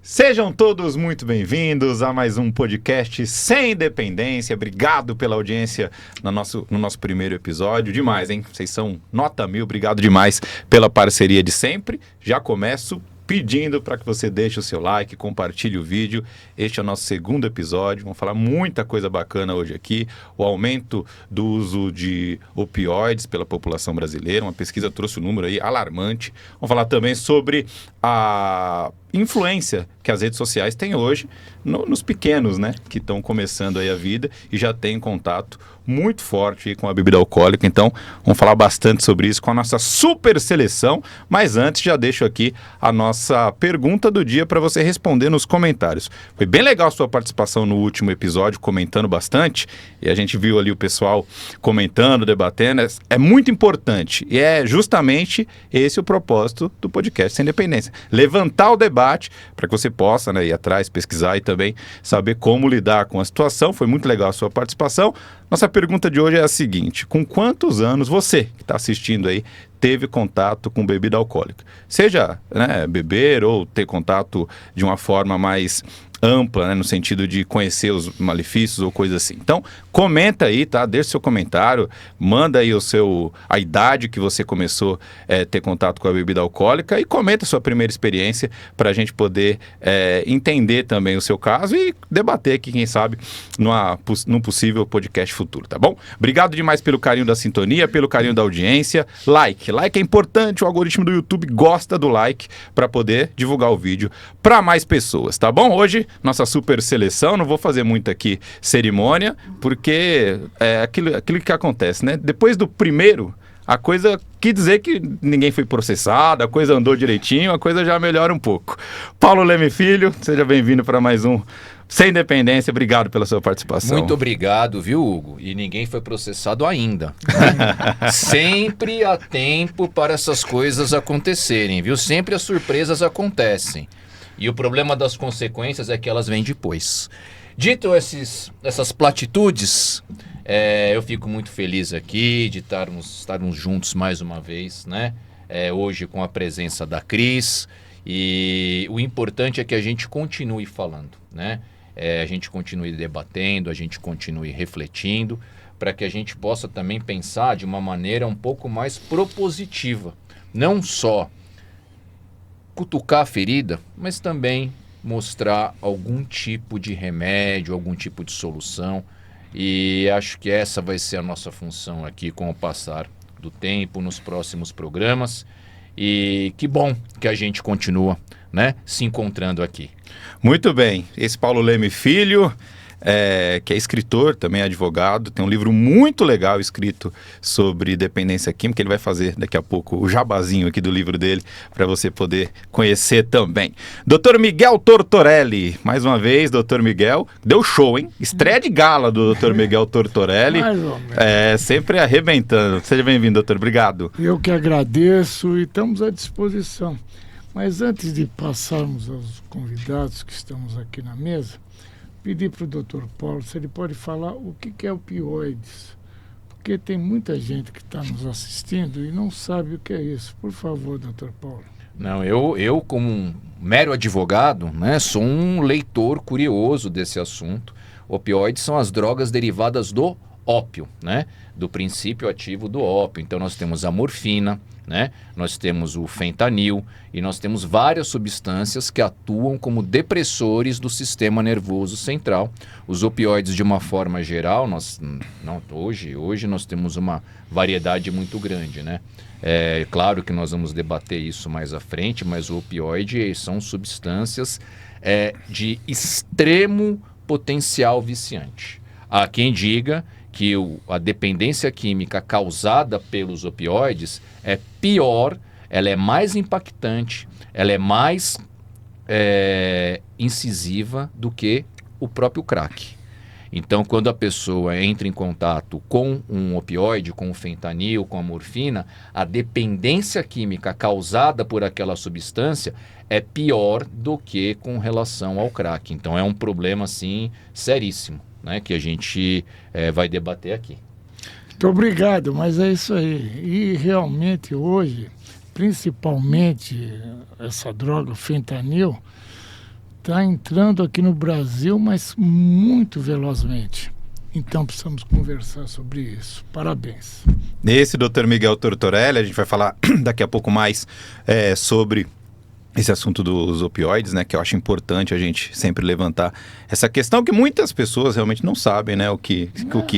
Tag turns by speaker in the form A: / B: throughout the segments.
A: Sejam todos muito bem-vindos a mais um podcast sem dependência. Obrigado pela audiência no nosso primeiro episódio. Demais, hein? Vocês são nota 1000. Obrigado demais pela parceria de sempre. Já começo pedindo para que você deixe o seu like, compartilhe o vídeo. Este é o nosso segundo episódio. Vamos falar muita coisa bacana hoje aqui. O aumento do uso de opioides pela população brasileira. Uma pesquisa trouxe um número aí alarmante. Vamos falar também sobre a influência que as redes sociais têm hoje nos pequenos, né? Que estão começando aí a vida e já têm contato muito forte aí com a bebida alcoólica. Então, vamos falar bastante sobre isso com a nossa super seleção. Mas antes, já deixo aqui a nossa pergunta do dia para você responder nos comentários. Foi bem legal a sua participação no último episódio, comentando bastante. E a gente viu ali o pessoal comentando, debatendo. É muito importante. E é justamente esse o propósito do podcast Sem Independência. Levantar o debate para que você possa, né, ir atrás, pesquisar e também saber como lidar com a situação. Foi muito legal a sua participação. Nossa pergunta de hoje é a seguinte: com quantos anos você que está assistindo aí teve contato com bebida alcoólica? Seja, né, beber ou ter contato de uma forma mais ampla, né, no sentido de conhecer os malefícios ou coisa assim. Então, comenta aí, tá? Deixa seu comentário, manda aí a idade que você começou a ter contato com a bebida alcoólica e comenta a sua primeira experiência para a gente poder entender também o seu caso e debater aqui, quem sabe, num possível podcast futuro, tá bom? Obrigado demais pelo carinho da sintonia, pelo carinho da audiência. Like é importante, o algoritmo do YouTube gosta do like para poder divulgar o vídeo para mais pessoas, tá bom? Hoje, nossa super seleção, não vou fazer muito aqui cerimônia, porque é aquilo que acontece, né? Depois do primeiro, a coisa, que dizer que ninguém foi processado, a coisa andou direitinho, a coisa já melhora um pouco. Paulo Leme Filho, seja bem-vindo para mais um Sem Independência. Obrigado pela sua participação.
B: Muito obrigado, viu, Hugo? E ninguém foi processado ainda. Sempre há tempo para essas coisas acontecerem, viu? Sempre as surpresas acontecem. E o problema das consequências é que elas vêm depois. Dito essas platitudes, eu fico muito feliz aqui de estarmos juntos mais uma vez, né? Hoje com a presença da Cris. E o importante é que a gente continue falando, né? A gente continue debatendo, a gente continue refletindo, para que a gente possa também pensar de uma maneira um pouco mais propositiva. Não só cutucar a ferida, mas também mostrar algum tipo de remédio, algum tipo de solução. E acho que essa vai ser a nossa função aqui com o passar do tempo, nos próximos programas. E que bom que a gente continua, né, se encontrando aqui.
A: Muito bem. Esse Paulo Leme Filho, que é escritor, também é advogado, tem um livro muito legal escrito sobre dependência química. Ele vai fazer daqui a pouco o jabazinho aqui do livro dele para você poder conhecer também. Dr. Miguel Tortorelli, mais uma vez, Dr. Miguel, deu show, hein? Estreia de gala do Dr. Miguel Tortorelli, sempre arrebentando. Seja bem-vindo, doutor, obrigado.
C: Eu que agradeço e estamos à disposição. Mas antes de passarmos aos convidados que estamos aqui na mesa, pedir para o Dr. Paulo se ele pode falar o que é opioides, porque tem muita gente que está nos assistindo e não sabe o que é isso. Por favor, Dr. Paulo.
B: Não, eu como um mero advogado, né, sou um leitor curioso desse assunto. Opioides são as drogas derivadas do ópio, né, do princípio ativo do ópio. Então nós temos a morfina, né? Nós temos o fentanil e nós temos várias substâncias que atuam como depressores do sistema nervoso central. Os opioides, de uma forma geral, hoje nós temos uma variedade muito grande, né? É claro que nós vamos debater isso mais à frente, mas o opioide são substâncias de extremo potencial viciante. Há quem diga que a dependência química causada pelos opioides é pior, ela é mais impactante, ela é mais incisiva do que o próprio crack. Então, quando a pessoa entra em contato com um opioide, com o fentanil, com a morfina, a dependência química causada por aquela substância é pior do que com relação ao crack. Então, é um problema, assim, seríssimo, né, que a gente vai debater aqui.
C: Muito obrigado, mas é isso aí. E realmente hoje, principalmente essa droga, o fentanil, está entrando aqui no Brasil, mas muito velozmente. Então precisamos conversar sobre isso. Parabéns.
A: Esse Dr. Miguel Tortorelli, a gente vai falar daqui a pouco mais sobre esse assunto dos opioides, né, que eu acho importante a gente sempre levantar essa questão que muitas pessoas realmente não sabem, né, o que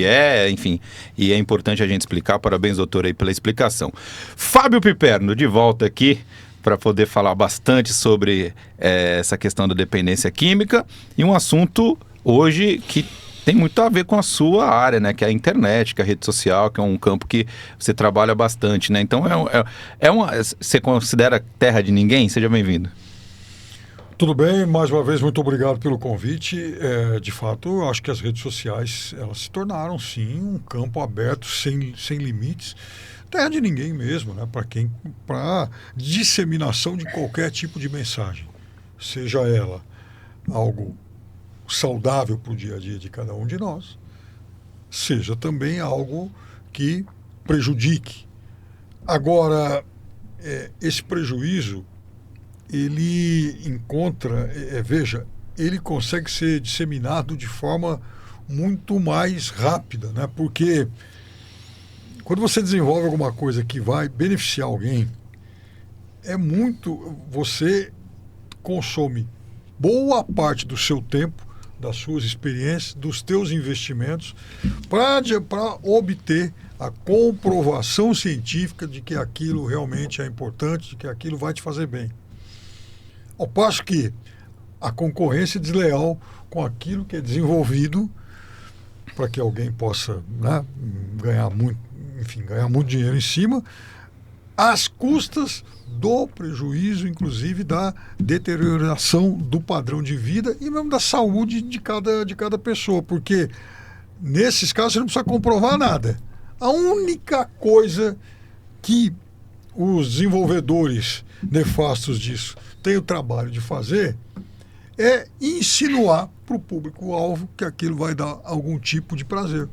A: é, enfim, e é importante a gente explicar. Parabéns, doutor, aí pela explicação. Fábio Piperno, de volta aqui para poder falar bastante sobre essa questão da dependência química e um assunto hoje que tem muito a ver com a sua área, né? Que é a internet, que é a rede social, que é um campo que você trabalha bastante, né? Então, você considera terra de ninguém? Seja bem-vindo.
D: Tudo bem, mais uma vez, muito obrigado pelo convite. De fato, eu acho que as redes sociais, elas se tornaram, sim, um campo aberto, sem limites. Terra de ninguém mesmo, né? Para disseminação de qualquer tipo de mensagem. Seja ela algo saudável para o dia a dia de cada um de nós, seja também algo que prejudique. Agora, esse prejuízo, ele encontra, ele consegue ser disseminado de forma muito mais rápida, né? Porque quando você desenvolve alguma coisa que vai beneficiar alguém, você consome boa parte do seu tempo, das suas experiências, dos teus investimentos, para obter a comprovação científica de que aquilo realmente é importante, de que aquilo vai te fazer bem. Ao passo que a concorrência desleal com aquilo que é desenvolvido para que alguém possa, né, ganhar muito dinheiro em cima, às custas do prejuízo, inclusive da deterioração do padrão de vida e mesmo da saúde de cada pessoa, porque nesses casos você não precisa comprovar nada. A única coisa que os desenvolvedores nefastos disso têm o trabalho de fazer é insinuar para o público-alvo que aquilo vai dar algum tipo de prazer.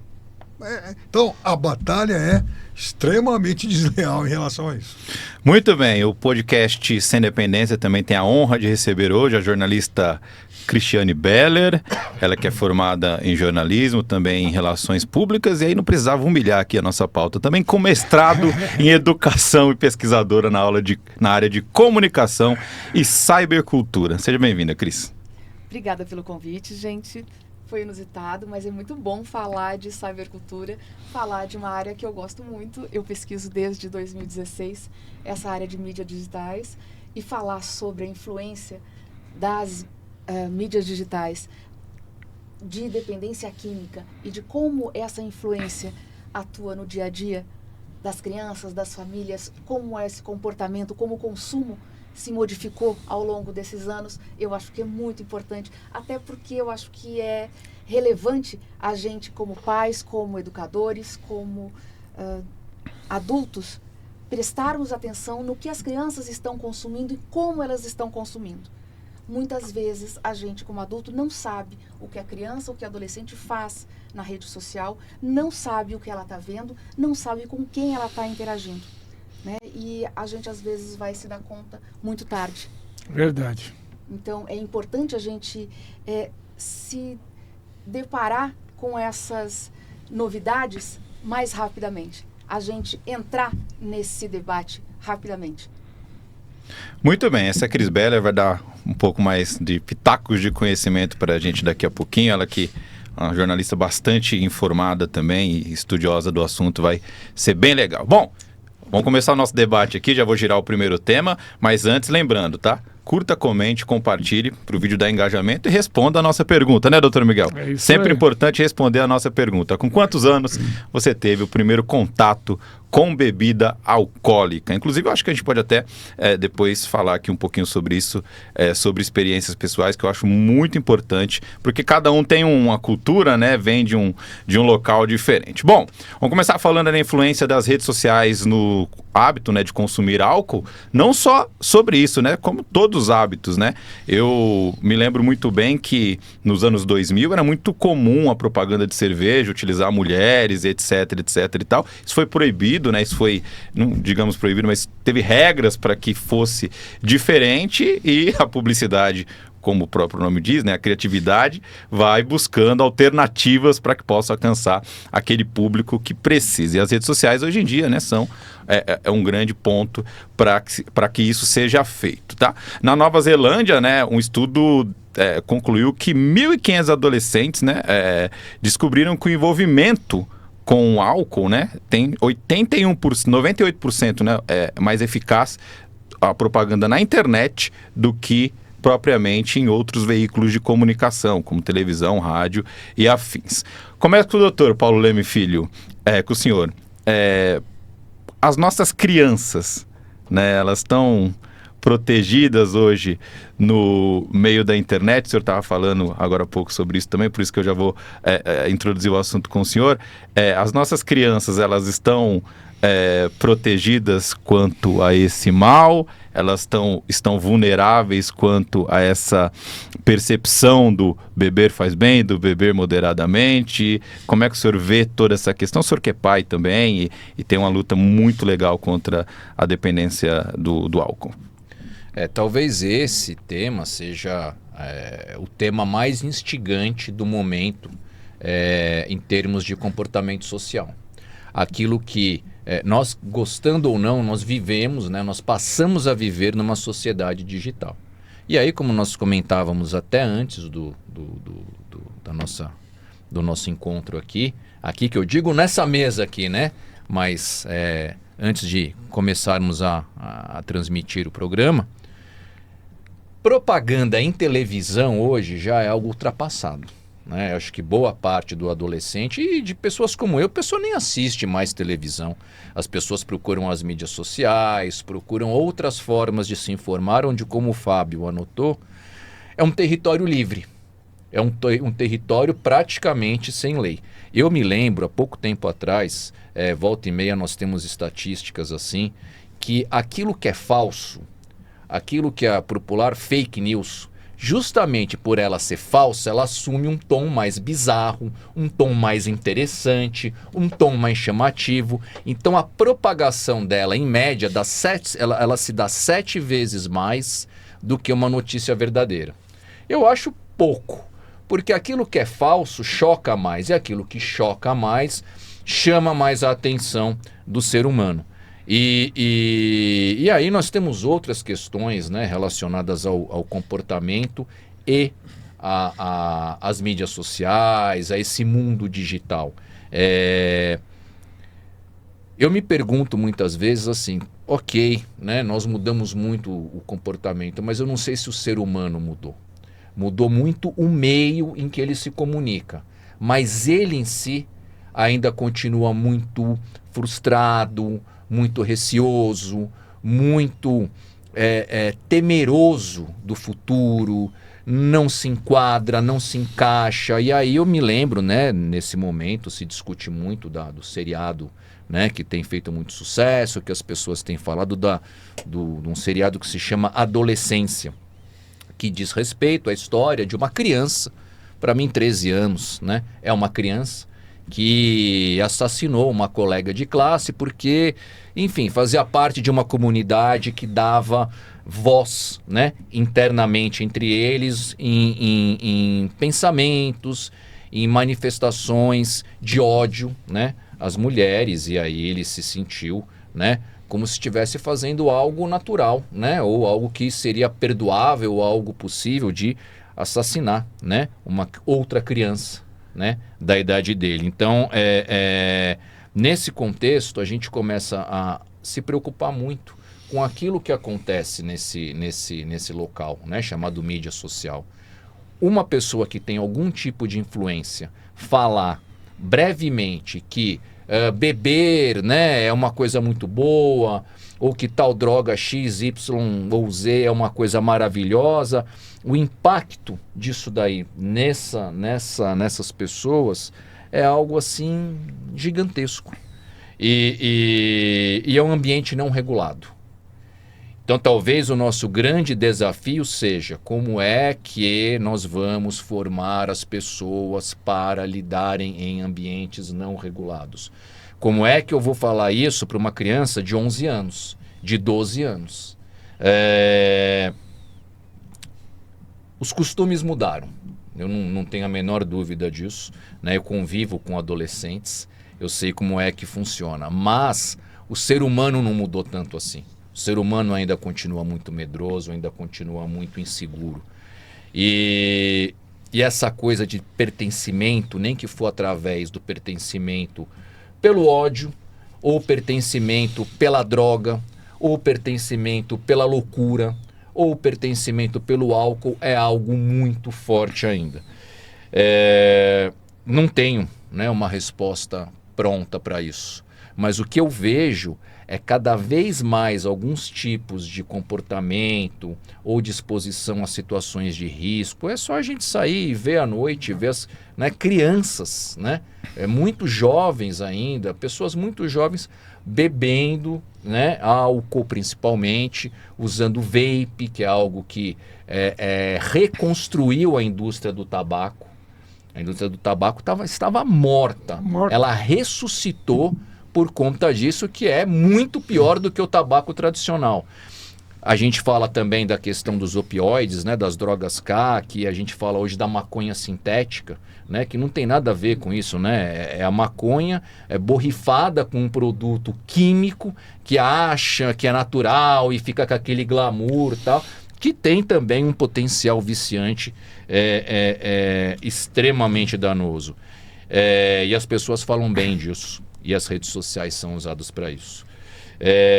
D: Então, a batalha é extremamente desleal em relação a isso.
A: Muito bem, o podcast Sem Dependência também tem a honra de receber hoje a jornalista Cristiane Beller, ela que é formada em jornalismo, também em relações públicas, e aí não precisava humilhar aqui a nossa pauta, também com mestrado em educação e pesquisadora na área de comunicação e cybercultura. Seja bem-vinda, Cris.
E: Obrigada pelo convite, gente. Foi inusitado, mas é muito bom falar de cybercultura, falar de uma área que eu gosto muito. Eu pesquiso desde 2016 essa área de mídias digitais e falar sobre a influência das mídias digitais de dependência química e de como essa influência atua no dia a dia das crianças, das famílias, como é esse comportamento, como o consumo se modificou ao longo desses anos. Eu acho que é muito importante, até porque eu acho que é relevante a gente, como pais, como educadores, como adultos, prestarmos atenção no que as crianças estão consumindo e como elas estão consumindo. Muitas vezes a gente, como adulto, não sabe o que a criança ou o que a adolescente faz na rede social, não sabe o que ela está vendo, não sabe com quem ela está interagindo. Né? E a gente às vezes vai se dar conta muito tarde.
C: Verdade.
E: Então é importante a gente se deparar com essas novidades mais rapidamente. A gente entrar nesse debate rapidamente.
A: Muito bem, essa Cris Beller vai dar um pouco mais de pitacos de conhecimento para a gente daqui a pouquinho. Ela que é uma jornalista bastante informada também e estudiosa do assunto, vai ser bem legal. Bom, vamos começar o nosso debate aqui, já vou girar o primeiro tema, mas antes, lembrando, tá? Curta, comente, compartilhe para o vídeo dar engajamento e responda a nossa pergunta, né, doutor Miguel?
C: É isso
A: Sempre
C: aí.
A: importante responder a nossa pergunta. Com quantos anos você teve o primeiro contato com bebida alcoólica? Inclusive, eu acho que a gente pode até depois falar aqui um pouquinho sobre isso, sobre experiências pessoais, que eu acho muito importante, porque cada um tem uma cultura, né, vem de um local diferente. Bom, vamos começar falando da influência das redes sociais no hábito, né, de consumir álcool, não só sobre isso, né, como todos os hábitos, né? Eu me lembro muito bem que nos anos 2000 era muito comum a propaganda de cerveja, utilizar mulheres, etc e tal. Isso foi proibido, né? Isso foi, não digamos proibido, mas teve regras para que fosse diferente e a publicidade como o próprio nome diz, né, a criatividade vai buscando alternativas para que possa alcançar aquele público que precisa. E as redes sociais hoje em dia, né, são um grande ponto para que isso seja feito, tá? Na Nova Zelândia, né, um estudo concluiu que 1.500 adolescentes, né, descobriram que o envolvimento com o álcool, né, tem 98%, né, mais eficaz a propaganda na internet do que propriamente em outros veículos de comunicação, como televisão, rádio e afins. Começo com o doutor Paulo Leme Filho, com o senhor. As nossas crianças, né, elas estão protegidas hoje no meio da internet. O senhor estava falando agora há pouco sobre isso também, por isso que eu já vou introduzir o assunto com o senhor. As nossas crianças, elas estão protegidas quanto a esse mal? Elas estão vulneráveis quanto a essa percepção do beber faz bem, do beber moderadamente? Como é que o senhor vê toda essa questão? O senhor que é pai também e tem uma luta muito legal contra a dependência do álcool.
B: Talvez esse tema seja o tema mais instigante do momento em termos de comportamento social. Aquilo que nós, gostando ou não, nós vivemos, né, nós passamos a viver numa sociedade digital. E aí, como nós comentávamos até antes do nosso encontro aqui, que eu digo nessa mesa aqui, né? Mas antes de começarmos a transmitir o programa, propaganda em televisão hoje já é algo ultrapassado. Né? Acho que boa parte do adolescente e de pessoas como eu, a pessoa nem assiste mais televisão. As pessoas procuram as mídias sociais, procuram outras formas de se informar, onde, como o Fábio anotou, é um território livre. É um território praticamente sem lei. Eu me lembro, há pouco tempo atrás, volta e meia nós temos estatísticas assim, que aquilo que é falso, aquilo que é popular fake news, justamente por ela ser falsa, ela assume um tom mais bizarro, um tom mais interessante, um tom mais chamativo. Então a propagação dela, em média, ela se dá 7 vezes mais do que uma notícia verdadeira. Eu acho pouco, porque aquilo que é falso choca mais, e aquilo que choca mais chama mais a atenção do ser humano. E aí nós temos outras questões, né, relacionadas ao comportamento e às mídias sociais, a esse mundo digital. Eu me pergunto muitas vezes assim, ok, né, nós mudamos muito o comportamento, mas eu não sei se o ser humano mudou. Mudou muito o meio em que ele se comunica, mas ele em si ainda continua muito frustrado, muito receoso, muito temeroso do futuro, não se enquadra, não se encaixa. E aí eu me lembro, né, nesse momento se discute muito do seriado, né, que tem feito muito sucesso, que as pessoas têm falado de um seriado que se chama Adolescência, que diz respeito à história de uma criança, para mim 13 anos, né, é uma criança, que assassinou uma colega de classe porque, enfim, fazia parte de uma comunidade que dava voz, né, internamente entre eles em pensamentos, em manifestações de ódio, né, às mulheres, e aí ele se sentiu, né, como se estivesse fazendo algo natural, né, ou algo que seria perdoável, ou algo possível de assassinar, né, uma outra criança, né, da idade dele. Então, nesse contexto, a gente começa a se preocupar muito com aquilo que acontece nesse local, né, chamado mídia social. Uma pessoa que tem algum tipo de influência falar brevemente que beber, né, é uma coisa muito boa, ou que tal droga X, Y ou Z é uma coisa maravilhosa, o impacto disso daí nessas pessoas é algo assim gigantesco. E é um ambiente não regulado. Então talvez o nosso grande desafio seja como é que nós vamos formar as pessoas para lidarem em ambientes não regulados. Como é que eu vou falar isso para uma criança de 11 anos, de 12 anos? Os costumes mudaram. Eu não tenho a menor dúvida disso, né? Eu convivo com adolescentes, eu sei como é que funciona. Mas o ser humano não mudou tanto assim. O ser humano ainda continua muito medroso, ainda continua muito inseguro. E essa coisa de pertencimento, nem que for através do pertencimento pelo ódio, ou pertencimento pela droga, ou pertencimento pela loucura, ou pertencimento pelo álcool, é algo muito forte ainda. Não tenho, né, uma resposta pronta para isso. Mas o que eu vejo é cada vez mais alguns tipos de comportamento ou de exposição a situações de risco. É só a gente sair e ver à noite, ver as, né, crianças, né, muito jovens ainda, pessoas muito jovens bebendo, né, álcool principalmente, usando vape, que é algo que reconstruiu a indústria do tabaco. A indústria do tabaco estava morta. Ela ressuscitou por conta disso, que é muito pior do que o tabaco tradicional. A gente fala também da questão dos opioides, né, das drogas K, que a gente fala hoje da maconha sintética, né, que não tem nada a ver com isso, né? A maconha borrifada com um produto químico que acha que é natural e fica com aquele glamour e tal, que tem também um potencial viciante extremamente danoso. E as pessoas falam bem disso. E as redes sociais são usadas para isso.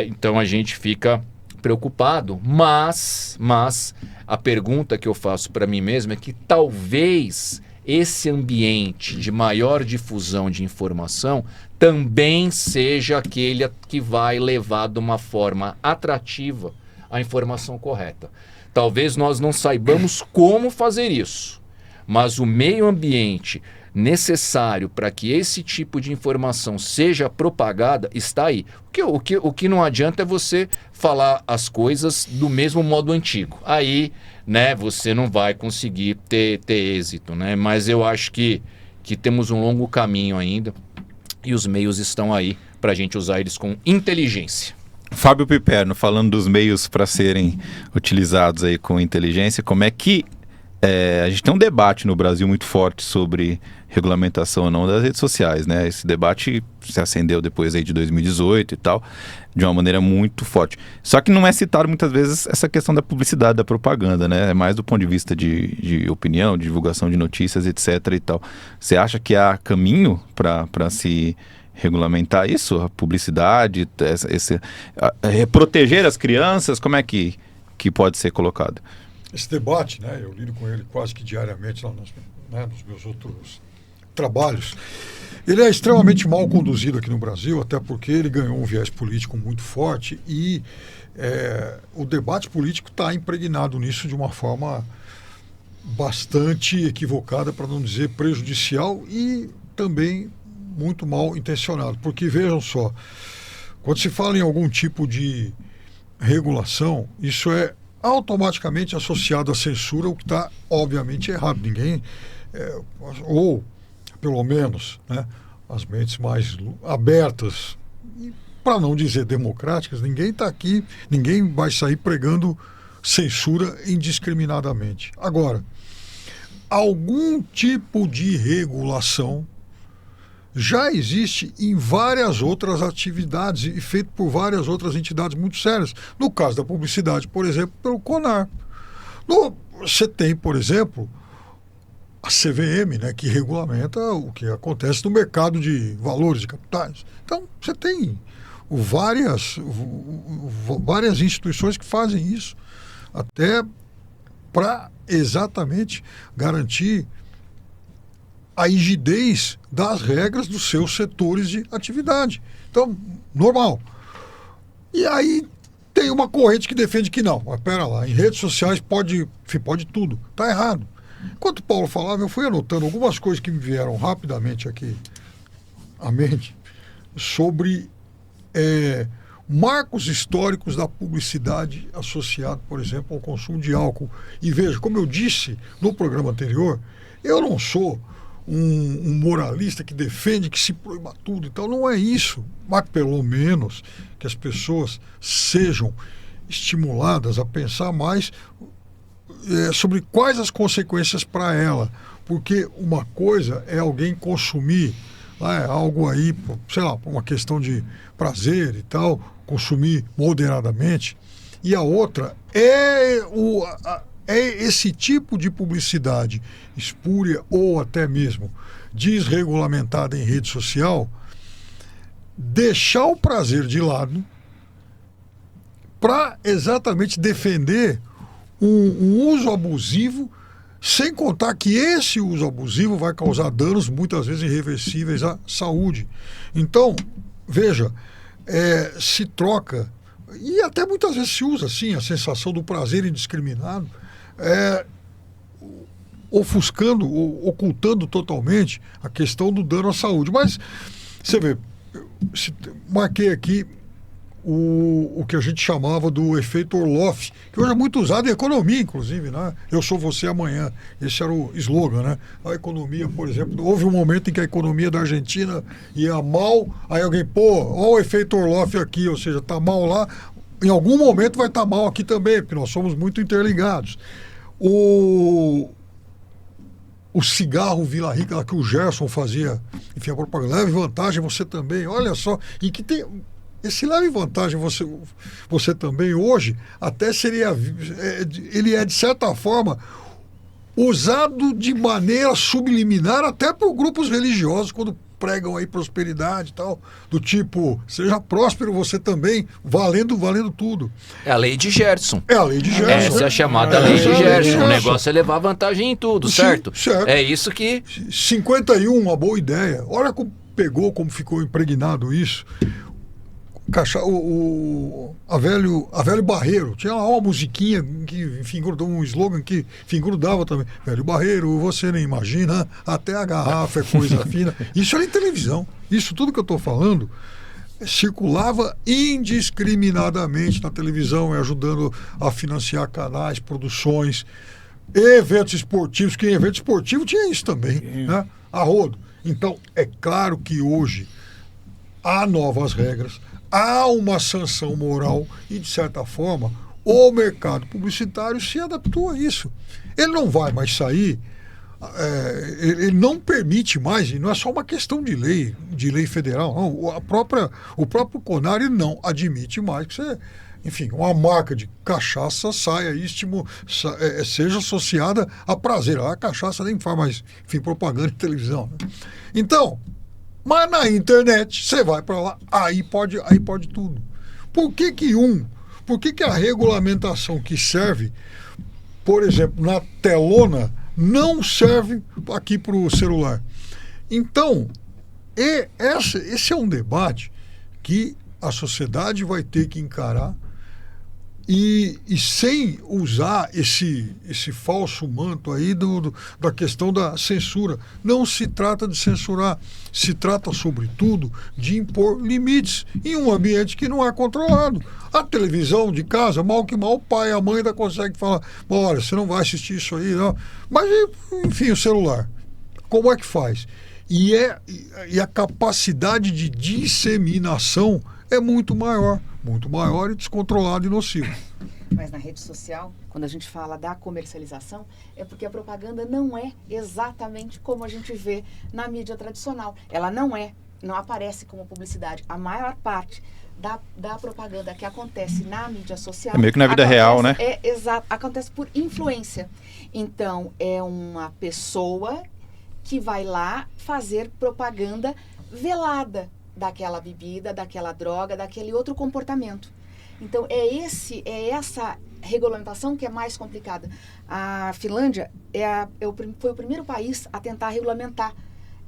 B: Então a gente fica preocupado, mas a pergunta que eu faço para mim mesmo é que talvez esse ambiente de maior difusão de informação também seja aquele que vai levar de uma forma atrativa a informação correta. Talvez nós não saibamos como fazer isso, mas o meio ambiente necessário para que esse tipo de informação seja propagada está aí. O que não adianta é você falar as coisas do mesmo modo antigo. Aí, né, você não vai conseguir ter êxito, né? Mas eu acho que temos um longo caminho ainda e os meios estão aí para a gente usar eles com inteligência.
A: Fábio Piperno, falando dos meios para serem utilizados aí com inteligência, como é que a gente tem um debate no Brasil muito forte sobre regulamentação ou não das redes sociais, né? Esse debate se acendeu depois aí de 2018 e tal, de uma maneira muito forte. Só que não é citado muitas vezes essa questão da publicidade, da propaganda, né? É mais do ponto de vista de opinião, de divulgação de notícias, etc. e tal. Você acha que há caminho para se regulamentar isso? A publicidade, proteger as crianças, como é que pode ser colocado?
D: Esse debate, né, eu lido com ele quase que diariamente lá nos meus outros trabalhos. Ele é extremamente mal conduzido aqui no Brasil, até porque ele ganhou um viés político muito forte e o debate político está impregnado nisso de uma forma bastante equivocada, para não dizer prejudicial, e também muito mal intencionado. Porque, vejam só, quando se fala em algum tipo de regulação, isso é automaticamente associado à censura, o que está obviamente errado. Ninguém, ou pelo menos, né, as mentes mais abertas, para não dizer democráticas, ninguém está aqui, ninguém vai sair pregando censura indiscriminadamente. Agora, algum tipo de regulação já existe em várias outras atividades e feito por várias outras entidades muito sérias. No caso da publicidade, por exemplo, pelo CONAR. Você tem, por exemplo, a CVM, né, que regulamenta o que acontece no mercado de valores de capitais. Então, você tem várias instituições que fazem isso, até para exatamente garantir a rigidez das regras dos seus setores de atividade. Então, normal. E aí tem uma corrente que defende que não. Mas pera lá, em redes sociais pode tudo. Está errado. Enquanto o Paulo falava, eu fui anotando algumas coisas que me vieram rapidamente aqui à mente sobre marcos históricos da publicidade associado, por exemplo, ao consumo de álcool. E veja, como eu disse no programa anterior, eu não sou um moralista que defende que se proíba tudo e tal. Não é isso. Mas pelo menos que as pessoas sejam estimuladas a pensar mais sobre quais as consequências para ela. Porque uma coisa é alguém consumir algo aí, sei lá, por uma questão de prazer e tal, consumir moderadamente. E a outra é esse tipo de publicidade espúria ou até mesmo desregulamentada em rede social, deixar o prazer de lado para exatamente defender um uso abusivo, sem contar que esse uso abusivo vai causar danos muitas vezes irreversíveis à saúde. Então, veja, se troca, e até muitas vezes se usa assim, a sensação do prazer indiscriminado, ofuscando, ocultando totalmente a questão do dano à saúde. Mas, você vê, marquei aqui o que a gente chamava do efeito Orloff, que hoje é muito usado em economia, inclusive, né? Eu sou você amanhã. Esse era o slogan, né? A economia, por exemplo, houve um momento em que a economia da Argentina ia mal, aí alguém, olha o efeito Orloff aqui, ou seja, tá mal lá, em algum momento vai estar mal aqui também, porque nós somos muito interligados. O cigarro Vila Rica, lá que o Gerson fazia, enfim, a propaganda, leve vantagem você também, olha só, e que tem... Esse leve vantagem você também hoje, até seria... ele é, de certa forma, usado de maneira subliminar até por grupos religiosos, quando pregam aí prosperidade e tal, do tipo, seja próspero você também, valendo tudo.
B: É a lei de Gerson.
D: É a lei de Gerson.
B: Essa é a chamada lei de Gerson. O negócio é levar vantagem em tudo, certo?
D: Certo.
B: É isso que...
D: 51, uma boa ideia. Olha como como ficou impregnado isso. A velho Barreiro, tinha lá uma musiquinha que, enfim, grudou um slogan que, enfim, grudava também. Velho Barreiro, você nem imagina, até a garrafa é coisa fina. Isso era em televisão. Isso tudo que eu estou falando circulava indiscriminadamente na televisão, ajudando a financiar canais, produções, eventos esportivos, que em evento esportivo tinha isso também, né? A rodo. Então, é claro que hoje há novas regras, há uma sanção moral e, de certa forma, o mercado publicitário se adaptou a isso. Ele não vai mais sair, ele não permite mais, e não é só uma questão de lei federal, não, o próprio CONAR ele não admite mais que você, enfim, uma marca de cachaça saia e seja associada a prazer. A cachaça nem faz mais, enfim, propaganda em televisão, né? Então, mas na internet, você vai para lá, aí pode tudo. Por que a regulamentação que serve, por exemplo, na telona, não serve aqui para o celular? Então, esse é um debate que a sociedade vai ter que encarar e sem usar esse falso manto aí da questão da censura. Não se trata de censurar, se trata, sobretudo, de impor limites em um ambiente que não é controlado. A televisão de casa, mal que mal, o pai e a mãe ainda conseguem falar, olha, você não vai assistir isso aí, não. Mas, enfim, o celular, como é que faz? E a capacidade de disseminação é muito maior e descontrolado e nocivo.
E: Mas na rede social, quando a gente fala da comercialização, é porque a propaganda não é exatamente como a gente vê na mídia tradicional. Ela não aparece como publicidade. A maior parte da propaganda que acontece na mídia social...
A: É meio que na vida real, né?
E: Acontece por influência. Então, é uma pessoa que vai lá fazer propaganda velada daquela bebida, daquela droga, daquele outro comportamento. Então, é essa regulamentação que é mais complicada. A Finlândia foi o primeiro país a tentar regulamentar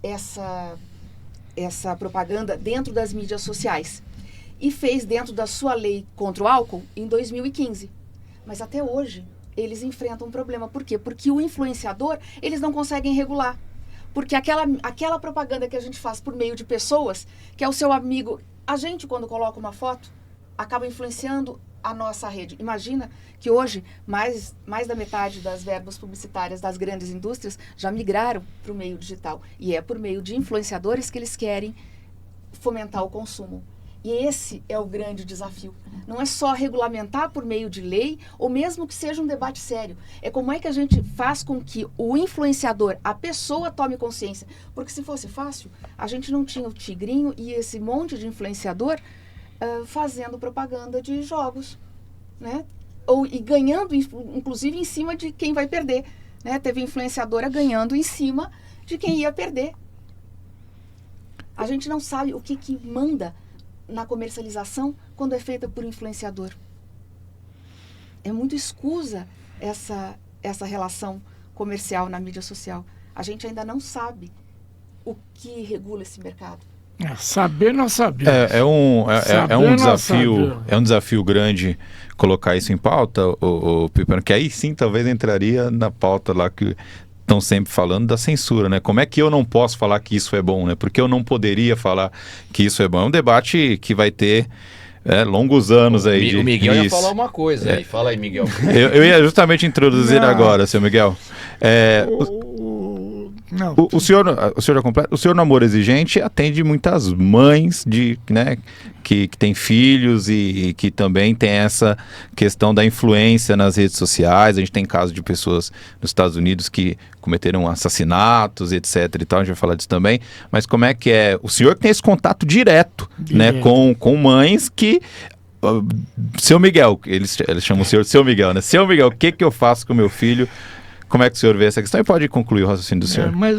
E: essa propaganda dentro das mídias sociais. E fez dentro da sua lei contra o álcool em 2015. Mas até hoje, eles enfrentam um problema. Por quê? Porque o influenciador, eles não conseguem regular. Porque aquela propaganda que a gente faz por meio de pessoas, que é o seu amigo, a gente, quando coloca uma foto, acaba influenciando a nossa rede. Imagina que hoje, mais da metade das verbas publicitárias das grandes indústrias já migraram para o meio digital. E é por meio de influenciadores que eles querem fomentar o consumo. E esse é o grande desafio. Não é só regulamentar por meio de lei, ou mesmo que seja um debate sério. É como é que a gente faz com que o influenciador, a pessoa, tome consciência. Porque se fosse fácil, a gente não tinha o Tigrinho e esse monte de influenciador fazendo propaganda de jogos, né? E ganhando, inclusive, em cima de quem vai perder. Né? Teve influenciadora ganhando em cima de quem ia perder. A gente não sabe o que manda na comercialização quando é feita por influenciador. É muito escusa essa relação comercial na mídia social. A gente ainda não sabe o que regula esse mercado.
C: Saber nós sabemos.
A: É um desafio grande colocar isso em pauta, o Pipano, que aí sim talvez entraria na pauta lá que estão sempre falando da censura, né? Como é que eu não posso falar que isso é bom, né? Porque eu não poderia falar que isso é bom. É um debate que vai ter longos anos aí.
B: O Miguel ia falar uma coisa aí. Fala aí, Miguel.
A: Eu ia justamente introduzir agora, seu Miguel. O senhor no Amor Exigente atende muitas mães que têm filhos e que também tem essa questão da influência nas redes sociais. A gente tem casos de pessoas nos Estados Unidos que cometeram assassinatos, etc. e tal, a gente vai falar disso também. Mas como é que é? O senhor tem esse contato direto. Né, com mães que... Seu Miguel, eles chamam o senhor de Seu Miguel, né? Seu Miguel, o que eu faço com o meu filho? Como é que o senhor vê essa questão? E pode concluir o raciocínio do senhor.
C: Mas,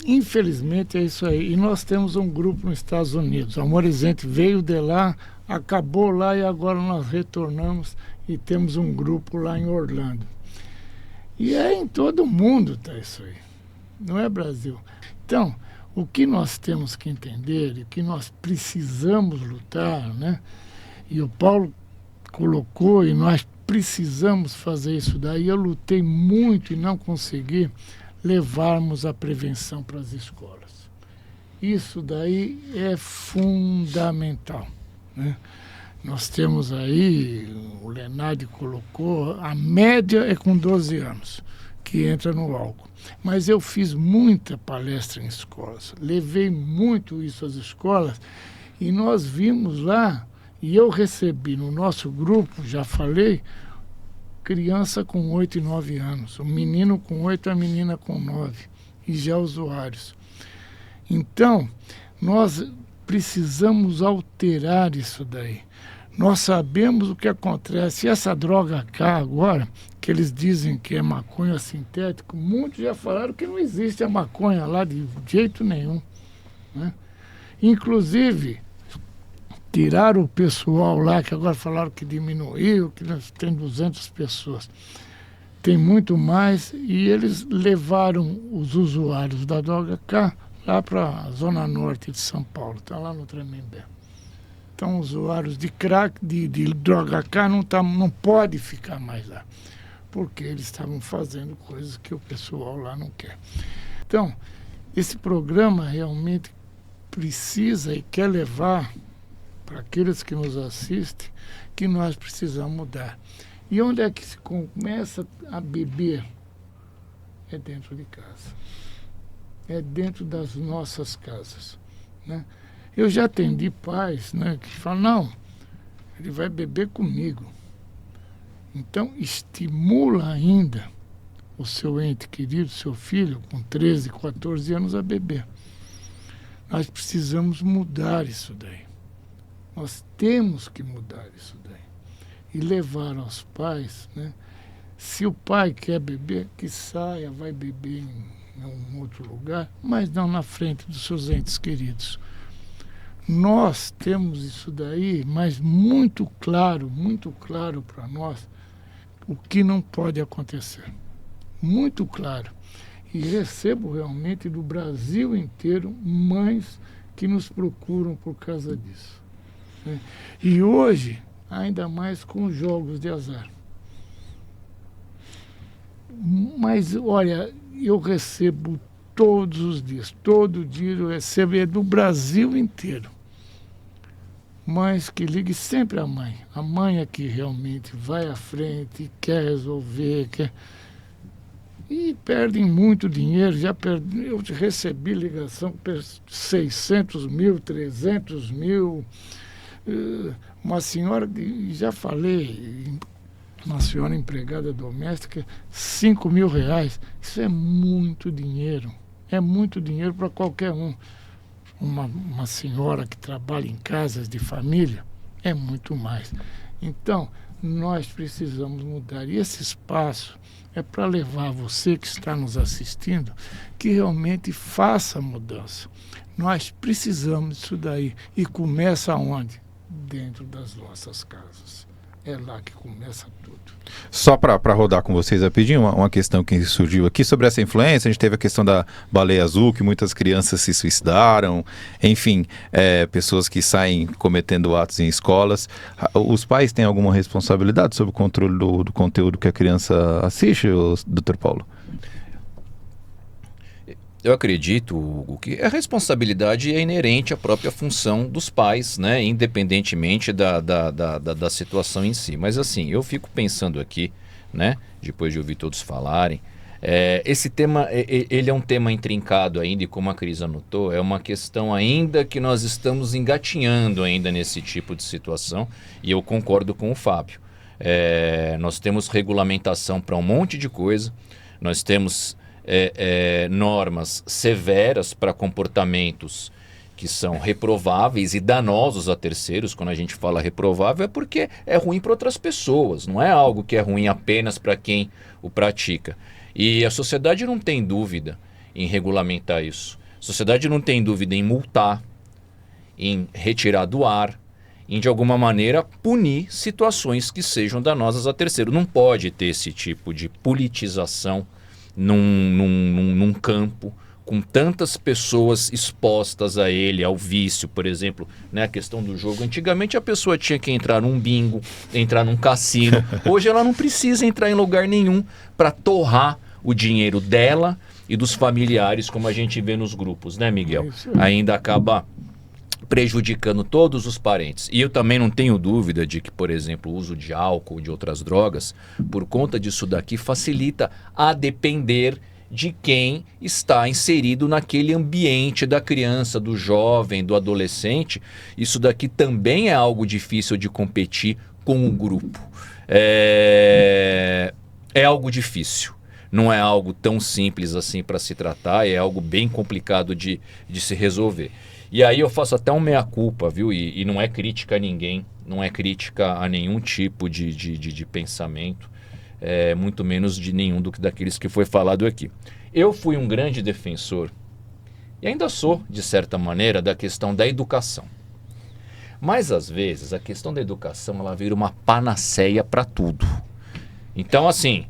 C: infelizmente, é isso aí. E nós temos um grupo nos Estados Unidos. O Amor Exigente veio de lá, acabou lá e agora nós retornamos e temos um grupo lá em Orlando. E em todo o mundo tá isso aí. Não é Brasil. Então, o que nós temos que entender e o que nós precisamos lutar, né? E o Paulo colocou e nós precisamos fazer isso daí. Eu lutei muito e não consegui levarmos a prevenção para as escolas. Isso daí é fundamental, né? Nós temos aí, o Lenardi colocou, a média é com 12 anos que entra no álcool. Mas eu fiz muita palestra em escolas, levei muito isso às escolas e nós vimos lá. E eu recebi no nosso grupo, já falei, criança com 8 e 9 anos, um menino com 8, a menina com 9, e já usuários. Então, nós precisamos alterar isso daí. Nós sabemos o que acontece. E essa droga K agora, que eles dizem que é maconha sintética, muitos já falaram que não existe a maconha lá de jeito nenhum, né? Inclusive... tiraram o pessoal lá, que agora falaram que diminuiu, que tem 200 pessoas. Tem muito mais, e eles levaram os usuários da droga K lá para a zona norte de São Paulo, está lá no Tremembé. Então, usuários de crack, de droga K, não pode ficar mais lá, porque eles estavam fazendo coisas que o pessoal lá não quer. Então, esse programa realmente precisa e quer levar para aqueles que nos assistem, que nós precisamos mudar. E onde é que se começa a beber? É dentro de casa. É dentro das nossas casas, né? Eu já atendi pais, né, que falam, não, ele vai beber comigo. Então, estimula ainda o seu ente querido, seu filho, com 13, 14 anos, a beber. Nós precisamos mudar isso daí. Nós temos que mudar isso daí. E levar aos pais, né? Se o pai quer beber, que saia, vai beber em um outro lugar, mas não na frente dos seus entes queridos. Nós temos isso daí, mas muito claro para nós, o que não pode acontecer. Muito claro. E recebo realmente do Brasil inteiro mães que nos procuram por causa disso. E hoje, ainda mais com jogos de azar. Mas, olha, eu recebo todos os dias, todo dia eu recebo, é do Brasil inteiro. Mães que ligam sempre à mãe. A mãe é que realmente vai à frente, quer resolver, e perdem muito dinheiro. Eu recebi ligação por 600 mil, 300 mil... Uma senhora, já falei, uma senhora empregada doméstica, R$5.000. Isso é muito dinheiro. É muito dinheiro para qualquer um. Uma senhora que trabalha em casas de família é muito mais. Então, nós precisamos mudar. E esse espaço é para levar você que está nos assistindo que realmente faça a mudança. Nós precisamos disso daí. E começa onde? Dentro das nossas casas. É lá que começa tudo.
A: Só para rodar com vocês rapidinho, uma questão que surgiu aqui sobre essa influência. A gente teve a questão da baleia azul, que muitas crianças se suicidaram. Enfim, pessoas que saem cometendo atos em escolas. Os pais têm alguma responsabilidade sobre o controle do conteúdo que a criança assiste, Dr. Paulo?
B: Eu acredito, Hugo, que a responsabilidade é inerente à própria função dos pais, né? Independentemente da situação em si. Mas assim, eu fico pensando aqui, né? Depois de ouvir todos falarem, esse tema, ele é um tema intrincado ainda, e como a Cris anotou, é uma questão ainda que nós estamos engatinhando ainda nesse tipo de situação, e eu concordo com o Fábio. Nós temos regulamentação para um monte de coisa, nós temos normas severas para comportamentos que são reprováveis e danosos a terceiros. Quando a gente fala reprovável é porque é ruim para outras pessoas, não é algo que é ruim apenas para quem o pratica. E a sociedade não tem dúvida em regulamentar isso. A sociedade não tem dúvida em multar, em retirar do ar, em de alguma maneira punir situações que sejam danosas a terceiro. Não pode ter esse tipo de politização num campo com tantas pessoas expostas a ele, ao vício, por exemplo, né, a questão do jogo. Antigamente a pessoa tinha que entrar num bingo, entrar num cassino. Hoje ela não precisa entrar em lugar nenhum para torrar o dinheiro dela e dos familiares, como a gente vê nos grupos, né, Miguel? Ainda acaba prejudicando todos os parentes. E eu também não tenho dúvida de que, por exemplo, o uso de álcool, de outras drogas, por conta disso daqui, facilita a depender de quem está inserido naquele ambiente da criança, do jovem, do adolescente. Isso daqui também é algo difícil de competir com o grupo. É algo difícil. Não é algo tão simples assim para se tratar, é algo bem complicado de se resolver. E aí eu faço até um meia-culpa, viu? E não é crítica a ninguém, não é crítica a nenhum tipo de pensamento, muito menos de nenhum daqueles que foi falado aqui. Eu fui um grande defensor, e ainda sou, de certa maneira, da questão da educação. Mas, às vezes, a questão da educação ela vira uma panaceia para tudo. Então, assim,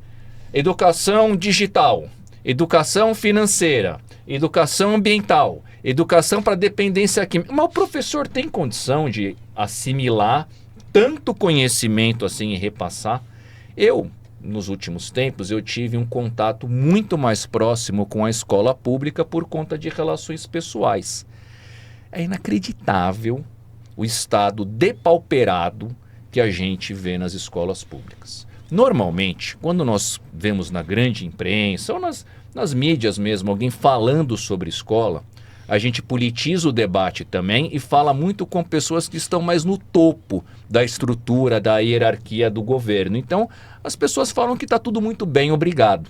B: educação digital, educação financeira, educação ambiental, educação para dependência química. Mas o professor tem condição de assimilar tanto conhecimento assim e repassar? Nos últimos tempos, eu tive um contato muito mais próximo com a escola pública por conta de relações pessoais. É inacreditável o estado depauperado que a gente vê nas escolas públicas. Normalmente, quando nós vemos na grande imprensa ou nas mídias mesmo, alguém falando sobre escola, a gente politiza o debate também e fala muito com pessoas que estão mais no topo da estrutura, da hierarquia do governo. Então, as pessoas falam que está tudo muito bem, obrigado.